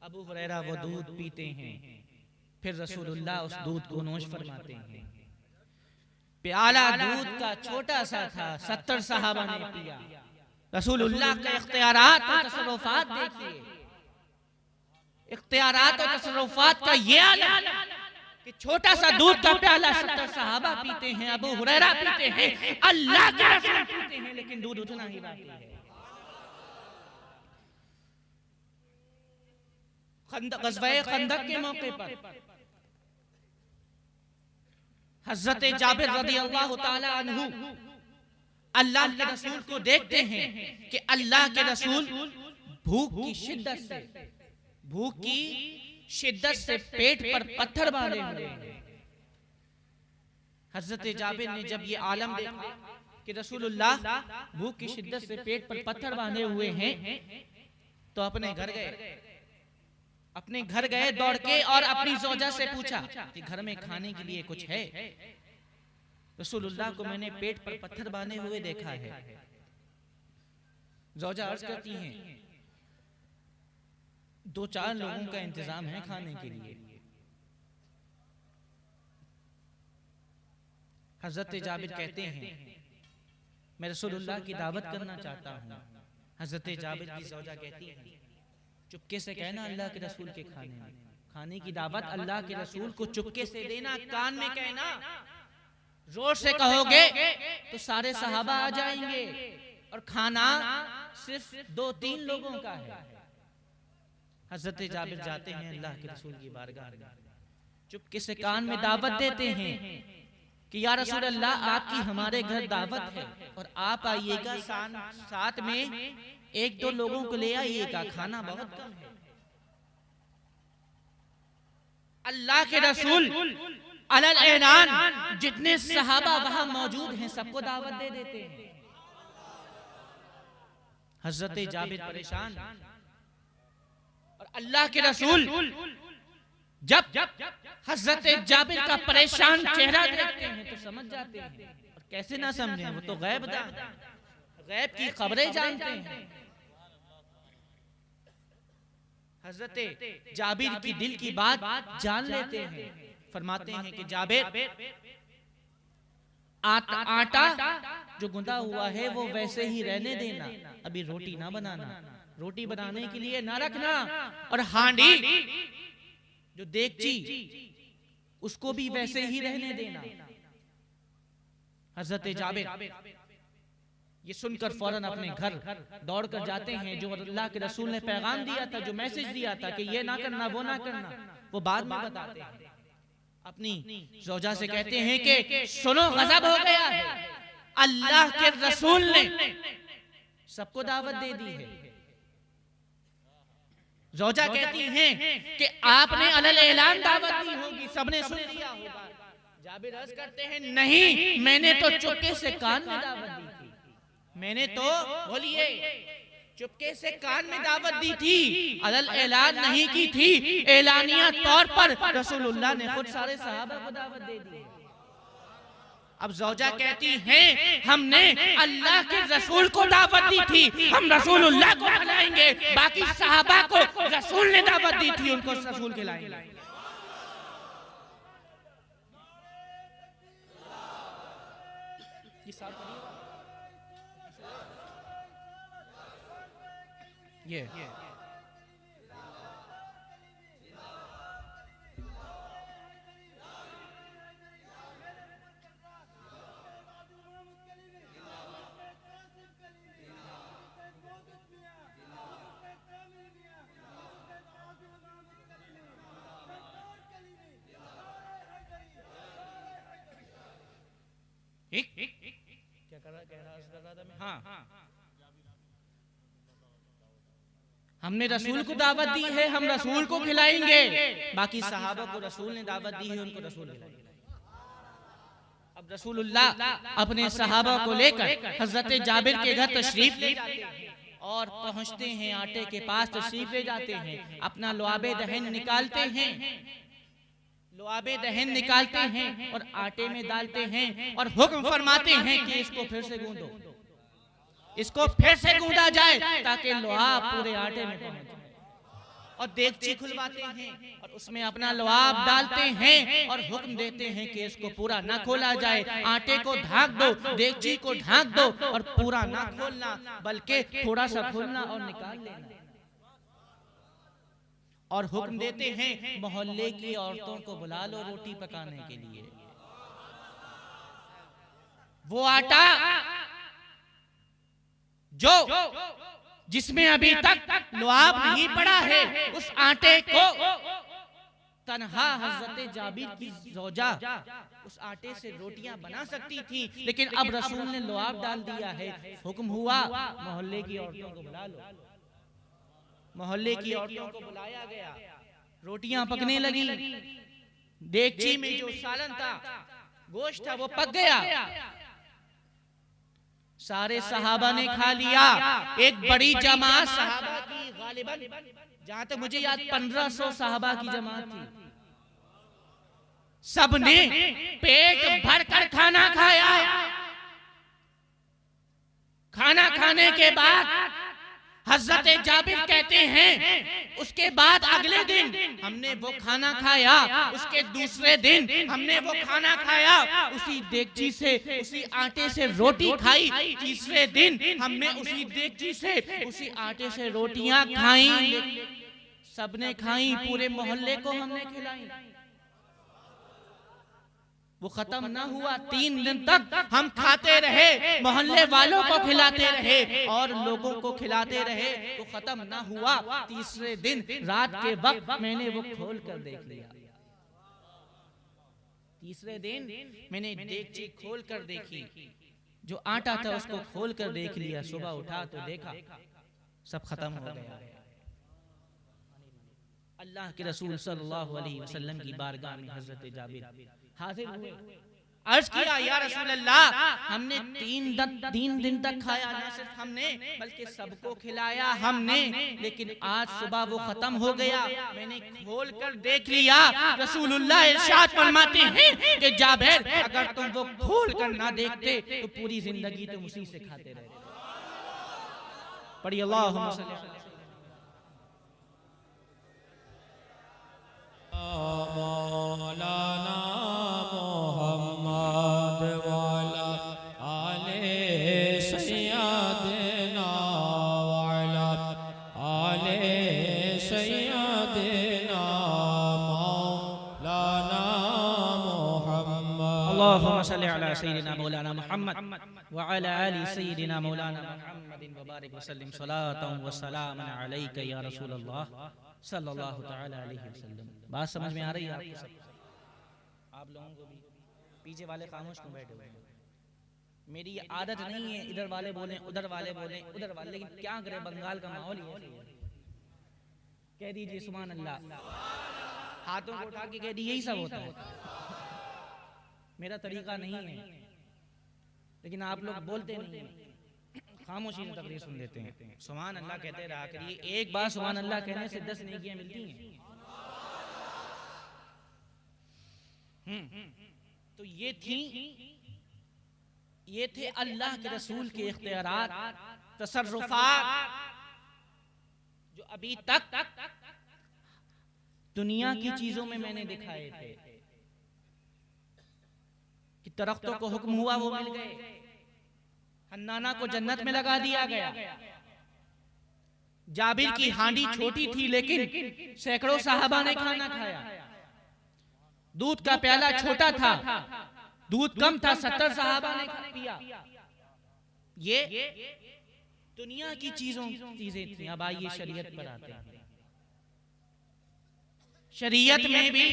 अबू हुरैरा वो दूध पीते हैं, फिर रसूलुल्लाह उस दूध को नोश फरमाते हैं। प्याला दूध का छोटा सा था, 70 सहाबा ने पिया। रसूलुल्लाह के इख्तियारात और तसर्रुफात देखिए, इख्तियारात और तसर्रुफात का ये आलम कि छोटा सा दूध का प्याला 70 सहाबा पीते हैं, अबू हुरैरा पीते हैं, अल्लाह के रसूल पीते हैं, लेकिन दूध उतना ही बाकी है। ग़ज़वा खंदक के मौके पर हज़रत जाबिर रज़ियल्लाहु ताला अन्हु अल्लाह के रसूल को देखते हैं कि अल्लाह के रसूल भूख की शिद्दत से पेट पर पत्थर बांधे हुए हैं। हजरत जाबिर ने जब ये आलम देखा कि रसूलुल्लाह भूख की शिद्दत से पेट पर पत्थर बांधे हुए हैं, तो अपने घर गए दौड़ के और अपनी ज़ौजा से पूछा कि घर में खाने के लिए कुछ है? रसूलुल्लाह को मैंने पेट पर पत्थर बांधे हुए देखा है। ज़ौजा अर्ज करती हैं, 2-4 लोगों का इंतजाम है खाने के लिए। हजरत जाबिर कहते हैं, मैं रसूलुल्लाह की दावत करना चाहता हूँ। हजरत जाबिर की ज़ौजा कहती है, चुपके से कहना अल्लाह के रसूल के खाने की दावत अल्लाह के रसूल को चुपके से देना, कान में कहना। जोर से कहोगे तो सारे सहाबा आ जाएंगे और खाना सिर्फ 2-3 लोगों का है। हजरत जाबिर जाते हैं अल्लाह के रसूल की बारगाह में, चुपके से कान में दावत देते हैं कि या रसूल अल्लाह, आपकी हमारे घर दावत है और आप आइएगा, साथ में 1-2 लोगों को ले आइएगा, खाना बहुत कम है। अल्लाह के रसूल अलल ऐलान जितने सहाबा वहां मौजूद हैं सबको दावत दे देते हैं। हजरत जाबिर परेशान, और अल्लाह के रसूल जब हजरत जाबिर का परेशान चेहरा देखते हैं तो समझ जाते हैं। और कैसे ना समझें, वो तो गैब की खबरें जानते हैं। हजरत जाबिर की दिल की बात जान लेते हैं। फरमाते हैं कि जाबिर, आटा जो गुंदा हुआ है वो वैसे ही रहने देना, अभी रोटी ना बनाना, रोटी बनाने के लिए ना रखना, और हांडी जो देगची उसको भी वैसे ही रहने देना। हजरत जाबिर ये सुनकर फौरन अपने घर दौड़ कर जाते हैं। जो अल्लाह के रसूल ने पैगाम दिया था, जो मैसेज दिया था कि ये ना करना वो ना करना, वो बाद में बताते हैं। अपनी ज़ौजा से कहते हैं कि सुनो, गज़ब हो गया है, अल्लाह के रसूल ने सबको दावत दे दी है। ज़ौजा कहती हैं कि आपने अलल ऐलान दावत दी होगी, सबने सुन लिया होगा। जाबिर अर्ज़ करते हैं, नहीं, मैंने तो चुपके से कान में दावत दी थी। मैंने तो बोलिए चुपके से कान में दावत दी थी, अलल ऐलान नहीं की थी। ऐलानिया तौर पर रसूलुल्लाह ने खुद सारे सहाबा को दावत दे दी। अब ज़ौजा कहती हैं, हमने अल्लाह के रसूल को दावत दी थी, हम रसूलुल्लाह को खिलाएंगे, बाकी सहाबा को रसूल ने दावत दी थी, उनको रसूल खिलाएंगे। ये क्या कह रहा था मैं? हाँ, हमने रसूल को दावत दी है, हम रसूल को खिलाएंगे, बाकी सहाबा को रसूल ने दावत दी है, उनको रसूल खिलाएंगे। अब रसूलुल्लाह अपने सहाबा को लेकर हजरत जाबिर के घर तशरीफ ले जाते हैं और पहुंचते हैं, आटे के पास तशरीफ ले जाते हैं, अपना लुआबे दहन निकालते हैं, लुआबे दहन निकालते हैं और आटे में डालते हैं और हुक्म फरमाते हैं कि इसको फिर से गूंदो, इसको फिर से गूंदा जाए ताकि लुआब पूरे आटे में पहुंच जाए। और देगची खुलवाते हैं और उसमें अपना लुआब डालते हैं और हुक्म देते हैं कि इसको पूरा ना खोला जाए, आटे को ढांक दो, देगची को ढांक दो और पूरा ना खोलना, बल्कि थोड़ा सा खोलना और निकाल लेना। और हुक्म देते हैं मोहल्ले की औरतों को बुला लो रोटी पकाने के लिए। वो आटा जो जिसमें अभी तक लुआब नहीं पड़ा है, उस आटे को तन्हा हजरत जाबिर की ज़ौजा उस आटे से रोटियां बना सकती थी, लेकिन अब रसूल ने लुआब डाल दिया है। हुक्म हुआ मोहल्ले की औरतों को बुला लो। मोहल्ले की औरतों को बुलाया गया रोटियां पकने लगी, देगची में जो सालन था, गोश्त था, वो पक गया। सारे सहाबा ने खा लिया। एक बड़ी जमात सहाबा की, गालिबन जहां तक मुझे याद 1500 सहाबा की जमात थी, सबने पेट भरकर खाना खाया। खाना खाने के बाद हजरत जाबिर कहते हैं उसके बाद अगले दिन हमने वो खाना खाया, उसके दूसरे दिन हमने वो खाना खाया, उसी देगची से, उसी आटे से रोटी खाई, तीसरे दिन हमने उसी देगची से, उसी आटे से रोटियां खाई। सबने खाई, पूरे मोहल्ले को हमने खिलाई। वो खत्म ना हुआ, 3 दिन तक हम खाते रहे, मोहल्ले वालों को खिलाते रहे और लोगों को खिलाते रहे। वो खत्म ना हुआ। तीसरे दिन रात के वक्त मैंने वो खोल कर देख लिया। तीसरे दिन मैंने देगची खोल कर देखी, जो आटा था उसको खोल कर देख लिया। सुबह उठा तो देखा सब खत्म हो गया। अल्लाह के रसूल सल्लल्लाहु अलैहि वसल्लम की बारगाह में हजरत जाबिर हाजिर हुए। अर्ज किया, या रसूल अल्लाह, हमने 3 दिन तक खाया, न सिर्फ हमने बल्कि सबको खिलाया हमने, लेकिन आज सुबह वो खत्म हो गया। मैंने खोल कर देख लिया। रसूलुल्लाह इरशाद फरमाते हैं कि जाबिर, अगर तुम वो खोल कर ना देखते तो पूरी जिंदगी तुम उसी से खाते रहे। पढ़िए अल्लाहुम्मा सल्ली अलैहि मौलाना मोहम्मद वाला आले सैयदना वाला आले सैयदना मौलाना मोहम्मद। अल्लाहुम्मा सल्ली अला सय्यिदिना मौलाना मोहम्मद व अला आलि सय्यिदिना मौलाना मुहम्मदिन व बारिक व सल्लिम सलातन व सलामन अलैका या रसूलल्लाह सल्लल्लाहु तआला अलैहि वसल्लम। बात समझ में आ रही है आपको सब? आप लोगों को भी? पीछे वाले खामोश क्यों बैठे हुए हैं? मेरी ये आदत नहीं है इधर वाले बोले, उधर वाले बोले, उधर वाले, लेकिन क्या करे, बंगाल का माहौल ही है। कह दीजिए सुभान अल्लाह, हाथों को उठा के कह दीजिए, यही सब होता है। मेरा तरीका नहीं है, लेकिन आप लोग बोलते नहीं हैं, खामोशी में तकरीर सुन लेते हैं। सुभान अल्लाह कहते रहा करिए। एक बार सुभान अल्लाह कहने से 10 नेकियां मिलती हैं। तो ये थे अल्लाह के रसूल के इख्तियारात, तसर्रुफात, जो अभी तक दुनिया की चीजों में मैंने दिखाए थे कि दरख्तों को हुक्म हुआ वो मिल गए, हन्नाना को जन्नत में लगा दिया गया, जाबिर की हांडी छोटी थी लेकिन सैकड़ों साहबा ने खाना खाया, दूध का प्याला छोटा था, दूध कम था, 70 साहबा ने पिया। ये दुनिया की चीजें थी। अब आइए शरीयत पर आते हैं। शरीयत में भी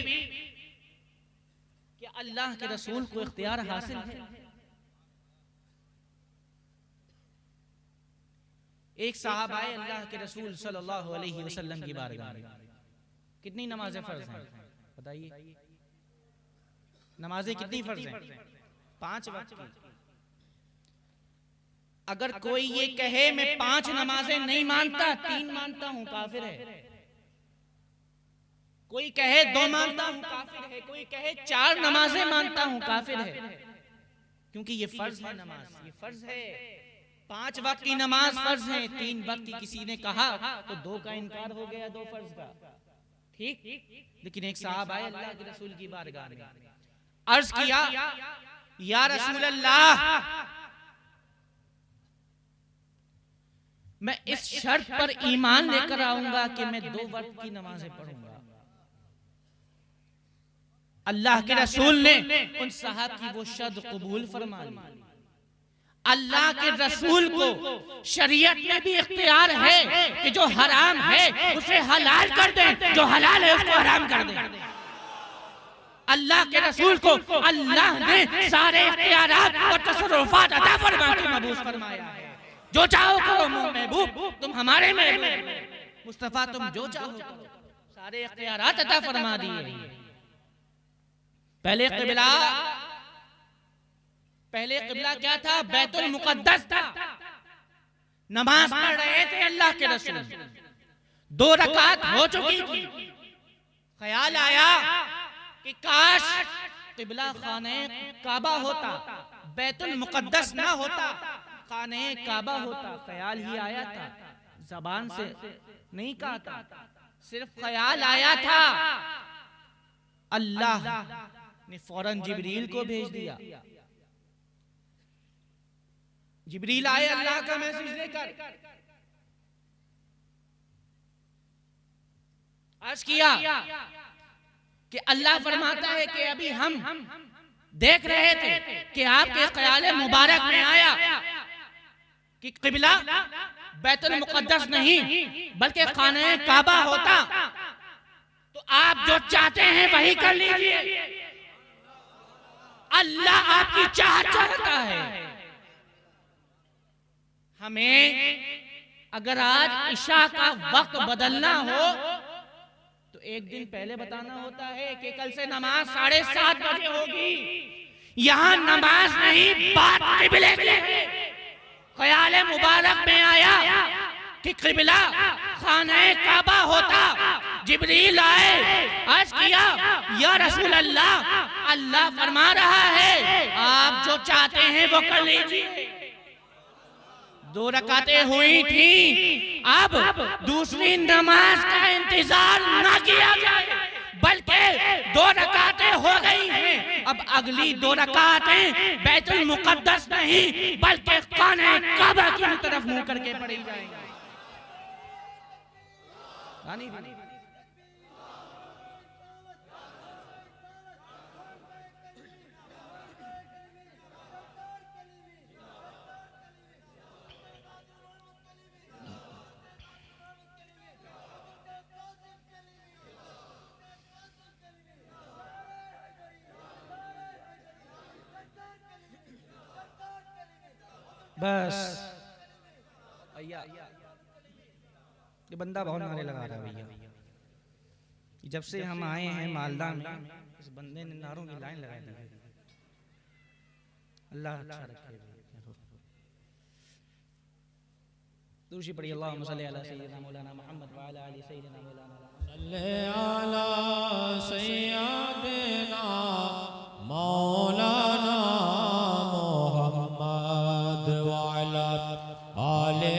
क्या अल्लाह के रसूल को इख्तियार हासिल है? एक साहब आए अल्लाह के रसूल सल्लल्लाहु अलैहि वसल्लम की बारगाह में। कितनी नमाजें फर्ज हैं बताइए? नमाजें कितनी फर्ज हैं? 5 वक्त की। अगर कोई ये कहे मैं 5 नमाजें नहीं मानता, 3 मानता हूं, काफिर है। कोई कहे 2 मानता हूं, काफिर है। कोई कहे 4 नमाजें मानता हूं, काफिर है। क्योंकि ये फर्ज है, नमाज ये फर्ज है। 5 वक्त की नमाज फर्ज है। 3 वक्त की किसी ने कहा तो 2 का इनकार हो गया, 2 फर्ज का। ठीक। लेकिन एक साहब आए अल्लाह के रसूल की बारगाह में, अर्ज किया, या रसूल अल्लाह, मैं इस शर्त पर ईमान लेकर आऊंगा कि मैं 2 वक्त की नमाजें पढ़ूंगा। अल्लाह के रसूल ने उन साहब की वो शर्त कबूल फरमा ली। अल्लाह के रसूल को शरीयत में भी इख्तियार है कि जो हराम है उसे हलाल कर दें, जो हलाल है उसको हराम कर दें। अल्लाह के रसूल को अल्लाह ने सारे इख्तियारात और तसर्रुफात अता फरमा के मबूस फरमाया है। जो चाहो करो महबूब, तुम हमारे महबूब, मुस्तफा तुम जो चाहो करो। सारे इख्तियारात अता फरमा दिए। पहले क़िबला क्या था? बैतुल मुक़द्दस था। नमाज पढ़ रहे थे अल्लाह के रसूल, 2 रकात हो चुकी थी। ख्याल आया कि काश क़िबला खाने काबा होता, बैतुल मुक़द्दस ना होता, खाने काबा होता। ख्याल ही आया था, जबान से नहीं कहा था, सिर्फ ख्याल आया था। अल्लाह ने फौरन जिब्रील को भेज दिया। जिब्रील आए अल्लाह का मैसेज लेकर, अर्ज किया कि अल्लाह फरमाता है कि अभी हम देख रहे थे कि आपके ख्याल मुबारक में आया कि क़िबला बैतुल मुक़द्दस नहीं बल्कि खाने काबा होता, तो आप जो चाहते हैं वही कर लीजिए। अल्लाह आपकी चाहत चाहता है। हमें अगर आज इशा का वक्त बदलना हो तो एक दिन पहले बताना होता है कि कल से नमाज 7:30 बजे होगी। यहां नमाज नहीं, बात क़िबले की है। ख्याल मुबारक में आया कि क़िबला खाने काबा होता। जिब्रील आए, अर्ज किया या रसूल अल्लाह, अल्लाह फरमा रहा है आप जो चाहते हैं वो कर लीजिए। 2 रकातें हुई थी, अब दूसरी नमाज का इंतजार ना किया जाए, बल्कि 2 रकातें हो गई हैं। अब अगली 2 रकातें बैतुल मुक़द्दस नहीं बल्कि खाने काबा की तरफ मुंह करके पढ़ी जाएंगी। बस भैया ये बंदा बहुत नारे लगा रहा है भैया। जब से हम आए हैं मालदा में, इस बंदे ने नारों की लाइन लगा दी। अल्लाह अच्छा रखे। दूसरी पढ़ी, अल्लाहुम्मा सल्ली अला सय्यिदिना मौलाना मुहम्मद व अला आलि सय्यिदिना मौलाना सल्ले अला सय्यिदिना मौलाना मुहम्मद व अला आलि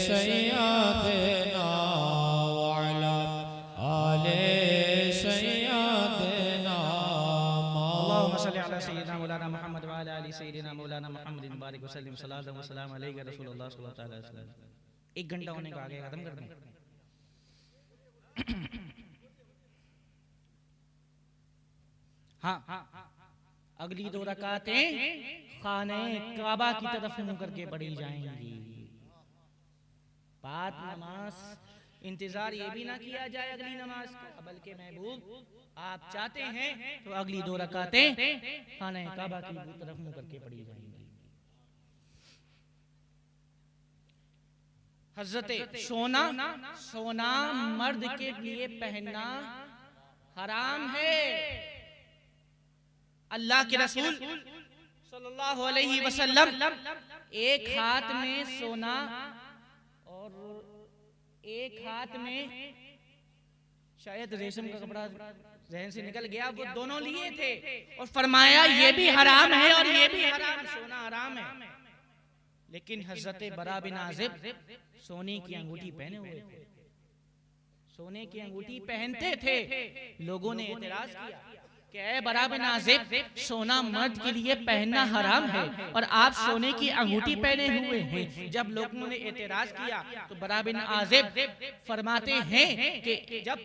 सय्यिदिना व अला आलि सय्यिदिना। अल्लाहुम्मा सल्ली अला सय्यिदिना मौलाना मुहम्मद व अला आलि सय्यिदिना मौलाना मुहम्मद बारिक व सल्लिम सल्लल्लाहु अलैहि व सल्लम अलैहि रसूलुल्लाह सल्लल्लाहु अलैहि वसल्लम। 1 घंटा होने को आगे खत्म कर दें। हाँ, अगली 2 रकातें खाने काबा की तरफ मुंह करके पढ़ी जाएंगी। बात नमाज इंतजार ये भी ना किया जाए अगली नमाज का, बल्कि महबूब आप चाहते हैं तो अगली 2 रकातें खाने काबा की तरफ मुंह करके पढ़ी जाएंगी। हजरत सोना मर्द के लिए पहनना हराम है। अल्लाह के रसूल सल्लल्लाहु अलैहि वसल्लम एक हाथ में सोना और एक हाथ में शायद रेशम का कपड़ा जहन से निकल गया, वो दोनों लिए थे और फरमाया ये भी हराम है और ये भी हराम, सोना हराम है। लेकिन हजरत बरा बिन आज़िब सोने की अंगूठी पहने हुए थे, सोने की अंगूठी पहनते थे। लोगों ने एतराज किया कि ऐ बरा बिन आज़िब, सोना मर्द के लिए पहनना हराम है और आप सोने की अंगूठी पहने हुए हैं। जब लोगों ने एतराज किया तो बरा बिन आज़िब फरमाते हैं कि जब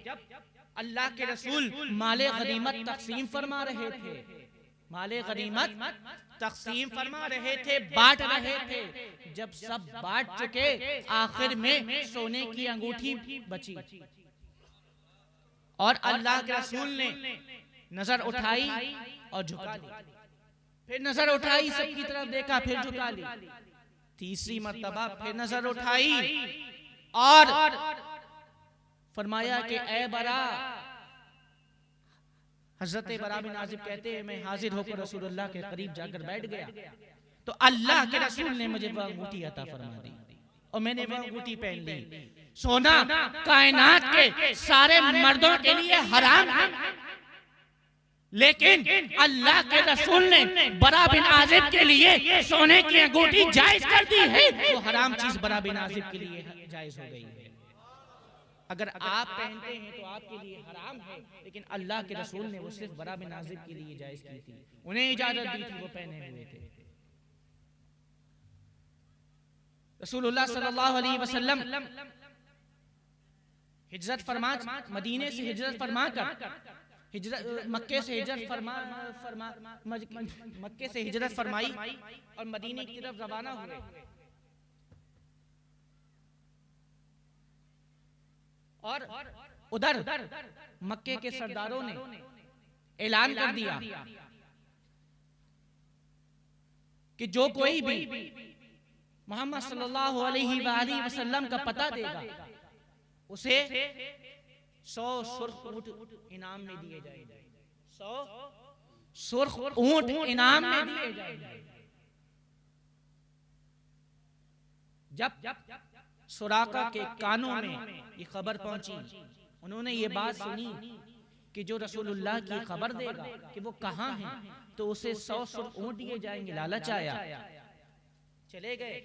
अल्लाह के रसूल माले गनीमत तकसीम फरमा रहे थे, माले गनीमत तकसीम फरमा रहे थे, बांट रहे थे, जब सब बांट चुके आखिर में सोने की अंगूठी बची और अल्लाह के रसूल ने नजर उठाई और झुका ली, फिर नजर उठाई सबकी तरफ देखा, फिर झुका ली, तीसरी मर्तबा फिर नजर उठाई और फरमाया कि ए बरा, हजरत बरा बिन आजिब कहते हैं मैं हाजिर होकर रसूलुल्लाह के करीब जाकर बैठ गया तो अल्लाह के रसूल ने मुझे वह अंगूठी अता फरमा दी और मैंने वह अंगूठी पहन ली। सोना कायनात के सारे मर्दों के लिए हराम है, लेकिन अल्लाह के रसूल ने बरा बिन आजिब के लिए सोने की अंगूठी जायज कर दी है। वो हराम चीज बरा बिन आजिब के लिए जायज हो गई है। अगर आप पहनते हैं तो आपके लिए हराम है, लेकिन अल्लाह के रसूल ने वो सिर्फ बरा बिन आजिब के लिए जायज की थी, उन्हें इजाजत दी थी, वो पहने हुए थे। रसूलुल्लाह सल्लल्लाहु अलैहि वसल्लम हिजरत फरमा, मदीने से हिजरत फरमा कर मक्के से हिजरत फरमाई और मदीने की तरफ रवाना हुए। और उधर मक्के के सरदारों ने ऐलान कर दिया कि जो कोई भी मोहम्मद सल्लल्लाहु अलैहि वसल्लम का पता देगा उसे 100 सुर्ख ऊंट इनाम में दिए जाएंगे। 100 सुर्ख ऊंट इनाम में दिए जाएंगे। जब सुराका के कानों में ये खबर पहुंची, उन्होंने ये बात सुनी कि जो रसूलुल्लाह की खबर देगा कि वो कहाँ है तो उसे 100 सुर्ख ऊंट दिए जाएंगे। लालच आया, चले गए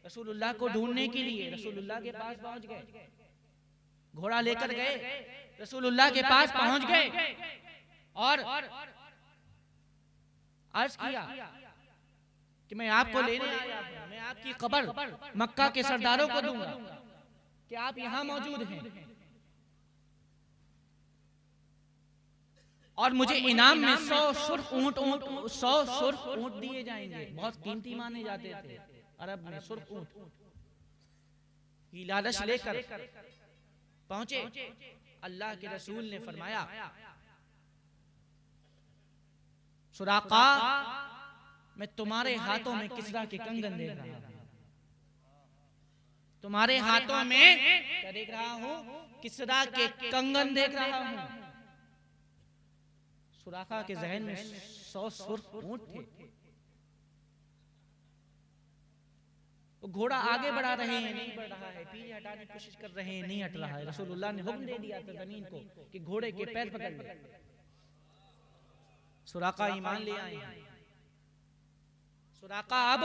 रसूलुल्लाह को ढूंढने के लिए। रसूलुल्लाह के पास पहुंच गए, घोड़ा लेकर गए, रसूलुल्लाह के पास पहुंच गए और अर्ज किया कि मैं आपको लेने आया हूं, मैं आपकी खबर मक्का के सरदारों को दूंगा कि आप यहां मौजूद हैं और मुझे इनाम में 100 सुर्ख ऊंट दिए जाएंगे। बहुत कीमती माने जाते थे अरब में सुर्ख ऊंट। ये लालच लेकर पहुंचे। अल्लाह के रसूल ने फरमाया, सुराका मैं तुम्हारे हाथों में किसरा के कंगन देख रहा हूं, तुम्हारे हाथों में क्या देख रहा हूं, किसरा के कंगन देख रहा हूं। सुराका के जहन में 100 सुर्ख ऊंट थे। वो घोड़ा आगे बढ़ा रहे हैं, नहीं बढ़ रहा है, पीछे हटाने की कोशिश कर रहे हैं, नहीं हट रहा है। रसूलुल्लाह ने हुक्म दे दिया था जमीन को कि घोड़े के पैर पकड़ ले। सुराका ईमान ले आए हैं। सुराका अब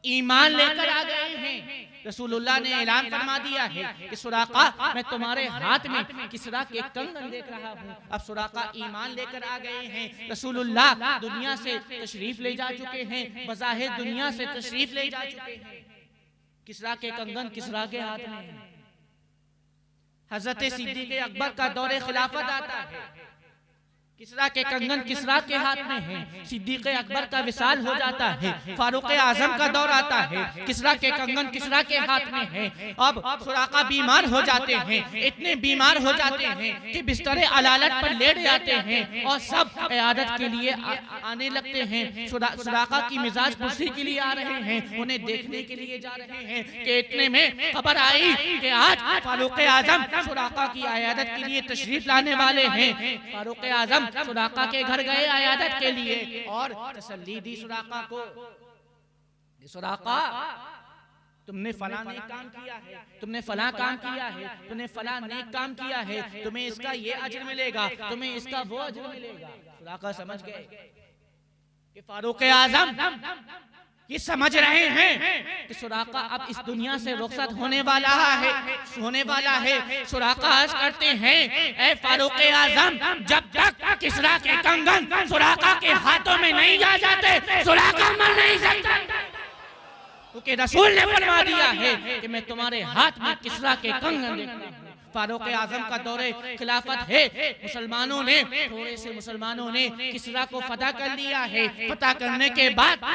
ईमान लेकर आ गए हैं। रसूलुल्लाह ने ऐलान फरमा दिया है कि सुराका मैं तुम्हारे हाथ में किसरा के कंगन देख रहा हूँ। अब सुराका ईमान लेकर आ गए हैं। रसूलुल्लाह दुनिया से तशरीफ ले जा चुके हैं, बज़ाहिर दुनिया से तशरीफ ले जा चुके हैं। किसरा के कंगन किसरा के हाथ में है। हजरत सिद्दीक़ अकबर का दौरे खिलाफत आता है, किसरा के कंगन किसरा के हाथ में है। सिद्दीक़ अकबर का विसाल हो जाता है, फारूक आजम का दौर आता है, किसरा के कंगन किसरा के हाथ में है। अब सुराका बीमार हो जाते हैं, इतने बीमार हो जाते हैं कि बिस्तरे अलालत पर लेट जाते हैं और सब इयादत के लिए आने लगते हैं। सुराका की मिजाज पुरसी के लिए आ रहे हैं, उन्हें देखने के लिए जा रहे हैं कि इतने में खबर आई कि आज फारूक आजम सुराका की इयादत के लिए तशरीफ लाने वाले हैं। फारूक आजम सुराका के घर गए इयादत के लिए और तसल्ली दी सुराका को, सुराका तुमने फला नेक काम किया है, तुमने फला काम किया है, तुमने फला नेक काम किया है, तुम्हें इसका ये अजर मिलेगा, तुम्हें इसका वो अजर मिलेगा। सुराका समझ गए कि फारूक आजम ये समझ रहे हैं कि सुराका अब इस दुनिया से रुखसत होने वाला है। सुराका अर्ज करते हैं, ऐ फारूक आजम जब तक किसरा के कंगन सुराका के हाथों में नहीं आ जाते सुराका मर नहीं सकता, क्योंकि रसूल ने फरमा दिया है कि मैं तुम्हारे हाथ में किसरा के कंगन देखता हूं। फारूक आजम का दौरे खिलाफत है। मुसलमानों ने थोड़े से मुसलमानों ने किसरा को फतह कर लिया है। फतह करने के बाद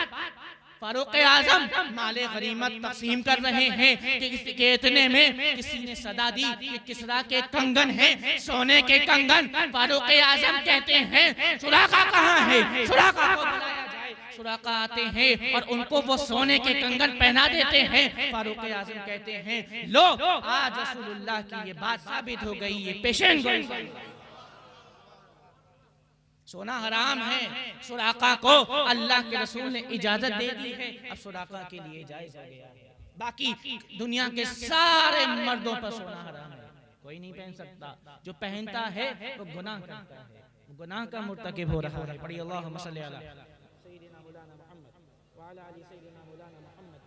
फारूक आजम माले गनीमत तकसीम कर रहे हैं कि इतने में किसी ने सदा दी कि किसरा के कंगन हैं, सोने के कंगन। फारूक आजम कहते हैं सुराका कहाँ है, सुराका को बुलाया जाए। सुराका आते हैं और उनको वो सोने के कंगन पहना देते हैं। फारूक आजम कहते हैं, लो आज रसूलुल्लाह की ये बात साबित हो गई, ये पेशेंट गोई। सोना हराम है, सुराका को अल्लाह के रसूल ने इजाजत दे दी है, अब सुराका के लिए जायज हो गया है। बाकी दुनिया के सारे मर्दों पर सोना हराम है, कोई नहीं पहन सकता। जो पहनता है वो गुनाह करता है, गुनाह का मुर्तकिब हो रहा है। पढ़िए अल्लाहुम्मा सल्ली अला सय्यिदिना मौलाना मुहम्मद व अला आलि सय्यिदिना मौलाना मुहम्मद।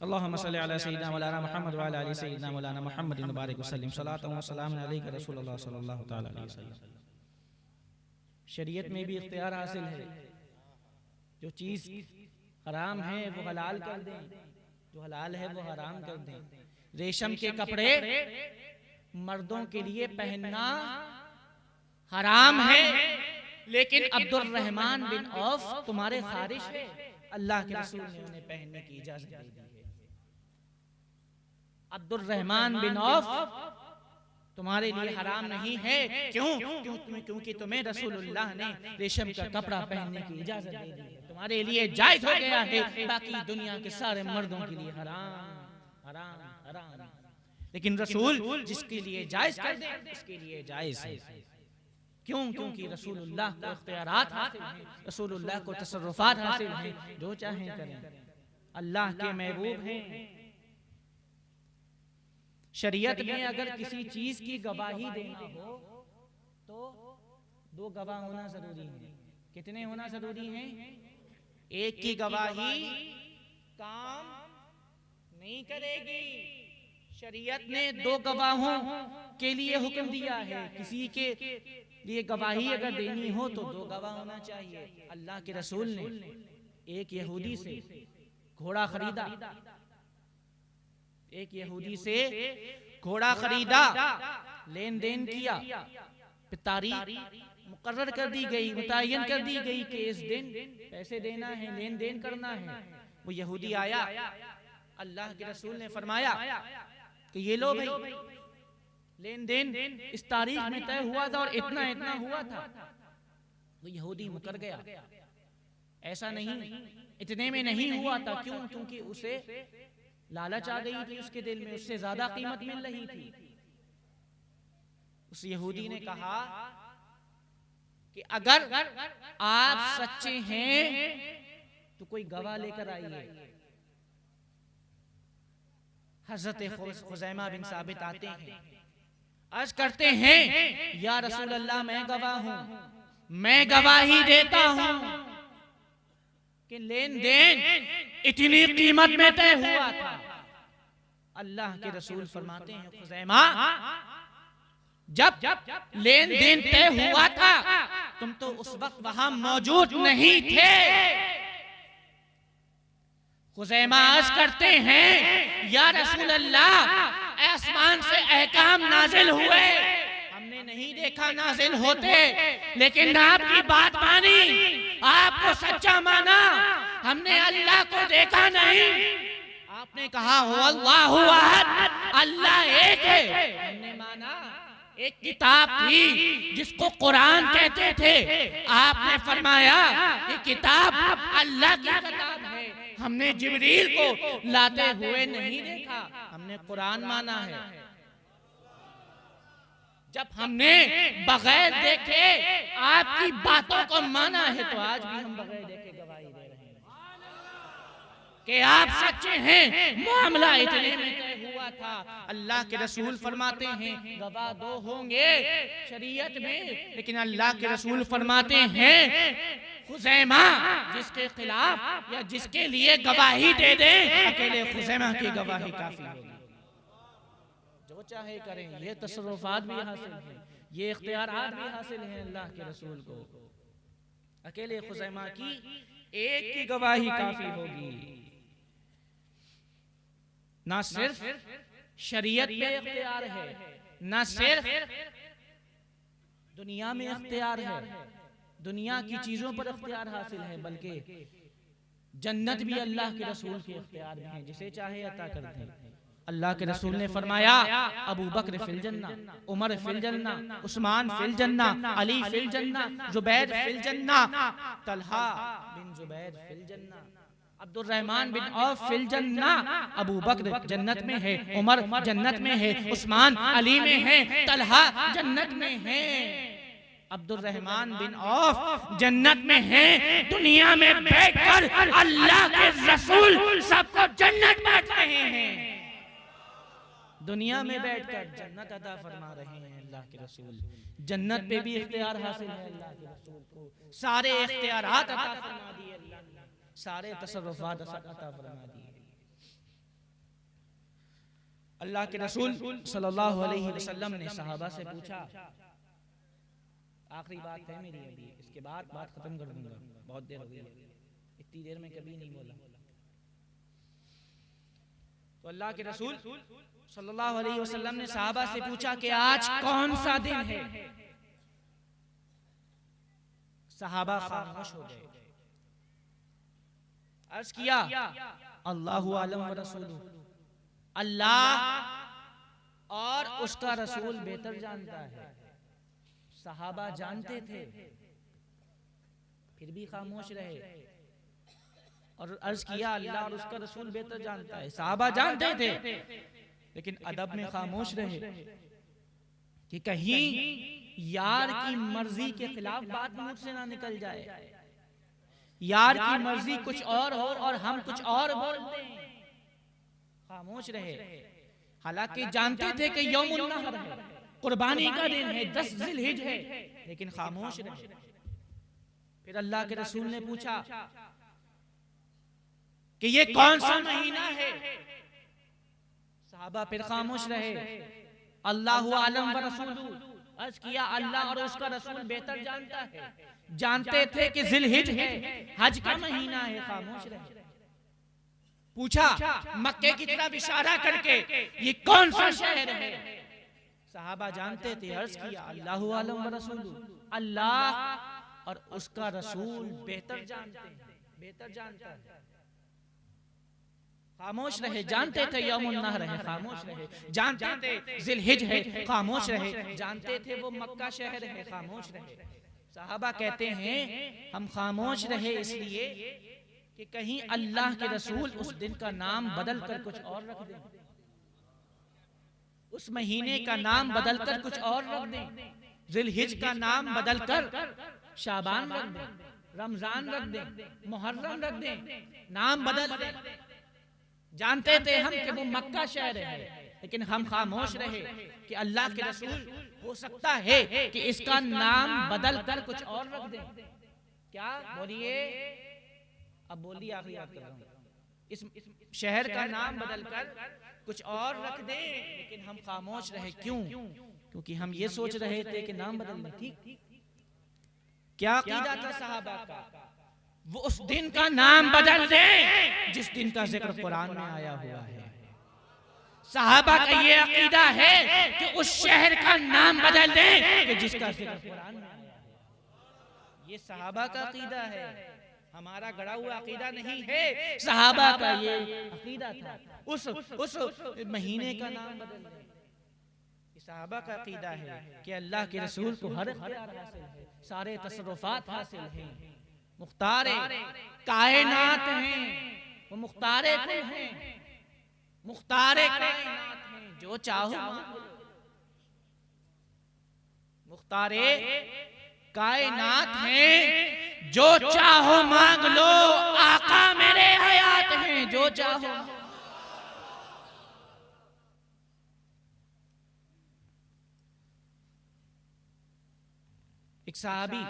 अल्लाहुम्मा सल्ली अला सय्यिदिना मौलाना मुहम्मद व अला आलि सय्यिदिना मौलाना मुहम्मद मुबारक वसल्लम सलातु व सलाम अलैका रसूलुल्लाह सल्लल्लाहु तआला अलैहि वसल्लम। शरीयत में भी इख्तियार हासिल है, जो चीज हराम है वो हलाल कर दें, जो हलाल है वो हराम कर दें। रेशम के कपड़े मर्दों के लिए पहनना हराम है, लेकिन अब्दुल रहमान बिन औफ तुम्हारे खारिश है, अल्लाह के रसूल ने उन्हें पहनने की इजाजत दे दी है। अब्दुल रहमान बिन औफ तुम्हारे लिए हराम नहीं है। क्योंकि तुम्हें रसूलुल्लाह ने रेशम का कपड़ा पहनने की इजाजत दे दी है, तुम्हारे लिए जायज हो गया है, बाकी दुनिया के सारे मर्दों के लिए हराम हराम हराम। लेकिन रसूल जिसके लिए जायज कर दे उसके लिए जायज है। क्योंकि रसूलुल्लाह को इख्तियारात हासिल हैं, रसूलुल्लाह को तसर्रुफात हासिल हैं, जो चाहें करें, अल्लाह के महबूब हैं। शरीयत में अगर किसी चीज की गवाही देना हो तो दो गवाह होना जरूरी है। कितने होना जरूरी है? एक की गवाही काम नहीं करेगी। शरीयत ने दो गवाहों के लिए हुक्म दिया है, किसी के लिए गवाही अगर देनी हो तो दो गवाह होना चाहिए। अल्लाह के रसूल ने एक यहूदी से घोड़ा खरीदा, एक यहूदी से घोड़ा खरीदा, लेन देन किया, तारीख मुकर्रर कर दी गई, मुतय्यन कर दी गई कि इस दिन पैसे देना है, लेन देन करना है। वो यहूदी आया, अल्लाह के रसूल ने फरमाया कि ये लो भाई, लेन देन इस तारीख में तय हुआ था और इतना इतना हुआ था। वो यहूदी मुकर गया, ऐसा नहीं, इतने में नहीं हुआ था। क्योंकि उसे लालच आ गई थी उसके दिल में, उससे ज्यादा कीमत मिल रही थी। उस यहूदी ने कहा कि अगर आप सच्चे हैं तो कोई गवाह लेकर आइए। हजरत खुज़ैमा बिन साबित आते हैं, अर्ज करते हैं, या रसूल अल्लाह मैं गवाह हूं, मैं गवाही देता हूं कि लेन देन इतनी कीमत में तय हुआ था। अल्लाह के रसूल फरमाते हैं, खुज़ैमा जब लेन देन तय हुआ था तुम तो उस वक्त वहां मौजूद नहीं थे। खुज़ैमा अर्ज करते हैं, या रसूल अल्लाह आसमान से अहकाम नाजिल हुए, हमने नहीं देखा नाजिल होते, लेकिन आपकी बात मानी, आपको सच्चा माना, हमने अल्लाह को देखा नहीं। आपने कहा हो अल्लाहु अहद, अल्लाह एक है, हमने माना। एक किताब थी जिसको कुरान कहते थे, आपने फरमाया ये किताब अल्लाह की किताब है, हमने जिब्रील को लाते हुए नहीं देखा, हमने कुरान माना है। जब हमने बगैर देखे आपकी बातों को माना है तो आज भी हम बगैर देखे गवाही दे रहे हैं कि आप सच्चे हैं। मामला इतने में तय हुआ था। अल्लाह के रसूल फरमाते हैं, गवाह दो होंगे शरीयत में, लेकिन अल्लाह के रसूल फरमाते हैं, खुज़ैमा जिसके खिलाफ या जिसके लिए गवाही दे दे, अकेले खुज़ैमा की गवाही काफी होगी। जो चाहे करें, ये तसर्रुफात भी हासिल है, ये इख्तियारात भी हासिल हैं अल्लाह के रसूल को। अकेले खुज़ैमा की एक की गवाही काफी होगी। ना सिर्फ शरीयत में इख्तियार है, ना सिर्फ दुनिया में इख्तियार है, दुनिया की चीजों पर इख्तियार हासिल है, बल्कि जन्नत भी अल्लाह के रसूल के इख्तियार में है, जिसे चाहे अता कर दे। अल्लाह के रसूल ने फरमाया अबू बकर फिल जन्ना, उमर फिल जन्ना, उस्मान फिल जन्ना, अली फिल जन्ना, जुबैर फिल जन्ना, तलहा बिन जुबैर फिल जन्ना, अब्दुर्रहमान बिन औफ फिल जन्ना। अबू बकर जन्नत में है, उमर जन्नत में है, उस्मान अली में है, तलहा जन्नत में है, अब्दुर्रहमान बिन औफ जन्नत में है। दुनिया में बैठकर अल्लाह के रसूल सबको जन्नत बांट रहे हैं। दुनिया में बैठकर जन्नत अता फरमा रहे हैं अल्लाह के रसूल। जन्नत पे भी इख्तियार हासिल है अल्लाह के रसूल को, सारे इख्तियारात अता फरमा दिए अल्लाह ने, सारे तसर्रुफात अता फरमा दिए। अल्लाह के रसूल सल्लल्लाहु अलैहि वसल्लम ने सहाबा से पूछा, आखिरी बात है मेरी अभी, इसके बाद बात खत्म कर दूंगा, बहुत देर हो गई, इतनी देर में कभी नहीं बोला। तो अल्लाह के रसूल सल्लल्लाहु अलैहि वसल्लम ने सहाबा से पूछा कि आज कौन सा दिन है। सहाबा खामोश हो गए। अर्ज किया अल्लाहु आलम व रसूलुहु, अल्लाह और उसका रसूल बेहतर जानता है। सहाबा जानते थे फिर भी खामोश रहे और अर्ज किया अल्लाह और उसका रसूल बेहतर जानता है। सहाबा जानते थे लेकिन अदब में खामोश रहे कि कहीं यार की मर्जी के खिलाफ बात मुंह से ना निकल जाए, यार की मर्जी कुछ और हो और हम कुछ और बोल दें। खामोश रहे, हालांकि जानते थे कि यौमुन नहर है, कुर्बानी का दिन है, 10 जिलहिज है, लेकिन खामोश रहे। फिर अल्लाह के रसूल ने पूछा कि ये कौन सा महीना है। सहाबा फिर खामोश रहे। अल्लाहु आलम व रसूलुहु, अर्ज किया अल्लाह और उसका रसूल बेहतर जानता है। जानते थे कि जिलहिज है, हज का महीना है, खामोश रहे। पूछा मक्के की तरफ इशारा करके ये कौन सा शहर है। सहाबा जानते थे, अर्ज किया अल्लाहु आलम व रसूलुहु, अल्लाह और उसका रसूल बेहतर जानते हैं, बेहतर जानता है। खामोश रहे। जानते थे यौमुन नहर है, खामोश रहे। जानते थे जिलहिज है, खामोश रहे। जानते थे वो मक्का शहर है, खामोश रहे। सहाबा कहते हैं हम खामोश रहे इसलिए कि कहीं अल्लाह के रसूल उस दिन का नाम बदल कर कुछ और रख दें, उस महीने का नाम बदल कर कुछ और रख दें, जिलहिज का नाम बदल कर शाबान रख दें, रमजान रख दें, मुहर्रम रख दें, नाम बदल दें। जानते थे हम कि वो मक्का शहर है, लेकिन हम खामोश रहे कि अल्लाह के रसूल हो सकता है कि इसका नाम बदल कर कुछ और रख दें। क्या बोलिए, अब बोलिए, आखिरी बात कर रहा हूं। इस शहर का नाम बदल कर कुछ और रख दें, लेकिन हम खामोश रहे। क्यों? क्योंकि हम ये सोच रहे थे कि नाम बदल दें। ठीक क्या अकीदा था सहाबा का? वो उस दिन का नाम बदल दें जिस दिन का जिक्र कुरान में आया हुआ है। सहाबा का ये अकीदा है कि उस शहर का नाम बदल दें कि जिसका जिक्र कुरान में आया है। ये सहाबा का अकीदा है, हमारा गड़ा हुआ अकीदा नहीं है। सहाबा का ये अकीदा था, उस महीने का नाम बदल दें। सहाबा का अकीदा है कि अल्लाह के रसूल को हर इख्तियार हासिल है, सारे तसर्रुफात हासिल हैं, मुख्तारे कायनात हैं, वो मुख्तारे कुल हैं, मुख्तारे कायनात हैं, जो चाहो मुख्तारे कायनात हैं, जो चाहो मांग लो, आका मेरे हयात हैं, जो चाहो। एक सहाबी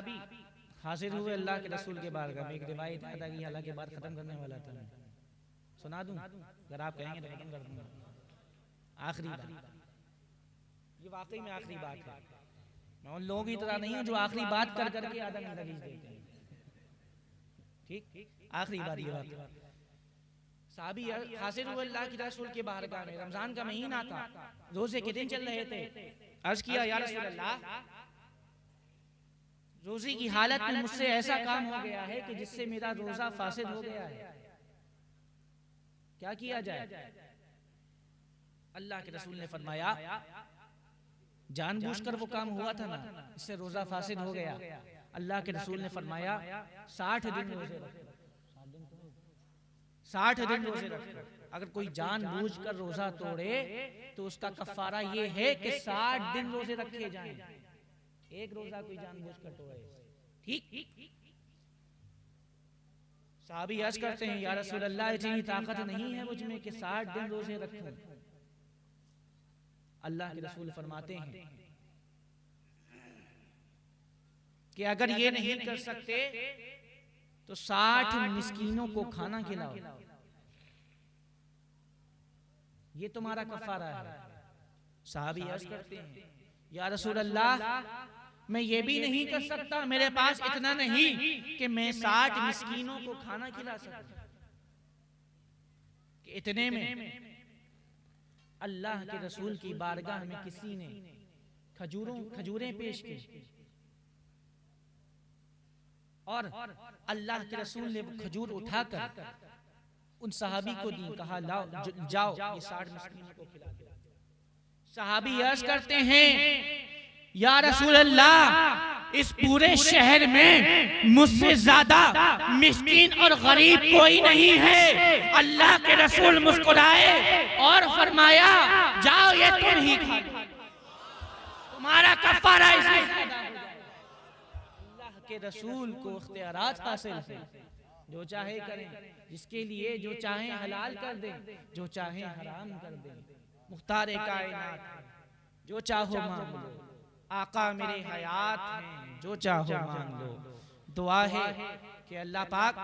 हाजिर हुए अल्लाह के रसूल के बारगाह में। एक रिवायत याद आ गई, हालांकि बात खत्म करने वाला था, सुना दूं? अगर आप कहेंगे तो खत्म कर दूंगा। आखिरी बात, ये वाकई में आखिरी बात है। मैं उन लोगों की तरह नहीं हूं जो आखिरी बात कर करके आधा घंटा खींच देते हैं। ठीक, आखिरी बात ये बात। साहबी हाजिर हुए अल्लाह के रसूल के बारगाह में। रमजान का महीना था, रोजे के दिन चल रहे थे। अर्ज किया या रसूल अल्लाह, रोजे की हालत में मुझसे ऐसा काम हो गया है कि जिससे मेरा रोजा फासिद हो गया है, क्या किया जाए? अल्लाह के रसूल ने फरमाया, जानबूझकर वो काम हुआ था ना, इससे रोजा फासिद हो गया। अल्लाह के रसूल ने फरमाया 60 दिन रोजे रखो, 60 दिन रोजे रखो। अगर कोई जानबूझकर रोजा तोड़े तो उसका कफारा ये है कि 60 दिन रोजे रखे जाएं। एक रोजा कोई जानबूझकर तोड़े, ठीक। साहबी अर्ज करते हैं, या रसूल अल्लाह, इतनी ताकत नहीं है मुझ में कि 60 दिन रोजे रखूं। अल्लाह के रसूल फरमाते हैं कि अगर ये नहीं कर सकते तो 60 मिस्कीनों को खाना खिलाओ, ये तुम्हारा कफारा है। साहबी अर्ज करते हैं, या रसूल अल्लाह, मैं ये भी नहीं कर सकता, मेरे पास इतना नहीं कि मैं 60 मिस्कीनों को खाना खिला सकूं। कि इतने में अल्लाह के रसूल की बारगाह में किसी ने खजूरें पेश की और अल्लाह के रसूल ने वो खजूर उठाकर उन सहाबी को दी, कहा लाओ जाओ ये 60 मिस्कीनों को खिला दो। सहाबी अर्ज करते हैं, या रसूल अल्लाह, इस पूरे शहर में मुझसे ज्यादा मिस्कीन और गरीब कोई नहीं है। अल्लाह के रसूल मुस्कुराए और फरमाया, जाओ ये तुम ही खा लो, तुम्हारा कफारा इसमें ज्यादा हो जाएगा। अल्लाह के रसूल को इख्तियारात हासिल है, जो चाहे करें, जिसके लिए जो चाहे हलाल कर दे, जो चाहे हराम कर दे। मुख्तार कायनात है, जो चाहो मांग लो, आका मेरे हयात हैं, जो चाहो मांग लो। दुआ है कि अल्लाह पाक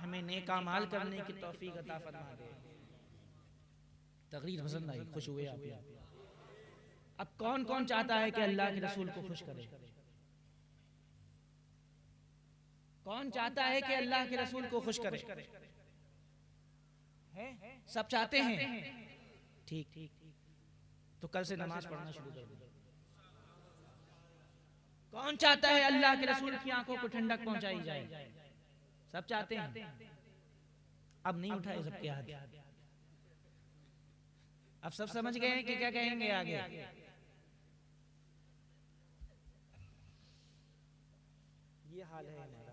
हमें नेक अमाल करने की तौफीक अता फरमा दे। तकरीर पसंद आई, खुश हुए आप? अब कौन कौन चाहता है कि अल्लाह के रसूल को खुश करे? कौन चाहता है कि अल्लाह के रसूल को खुश करे? सब चाहते हैं, ठीक। तो कल से नमाज पढ़ना शुरू कर दो। कौन चाहता है अल्लाह के रसूल की आंखों को ठंडक पहुंचाई जाए? सब चाहते हैं। अब नहीं उठाए सबके हाथ। अब सब समझ गए हैं कि क्या कहेंगे आगे। ये हाल है।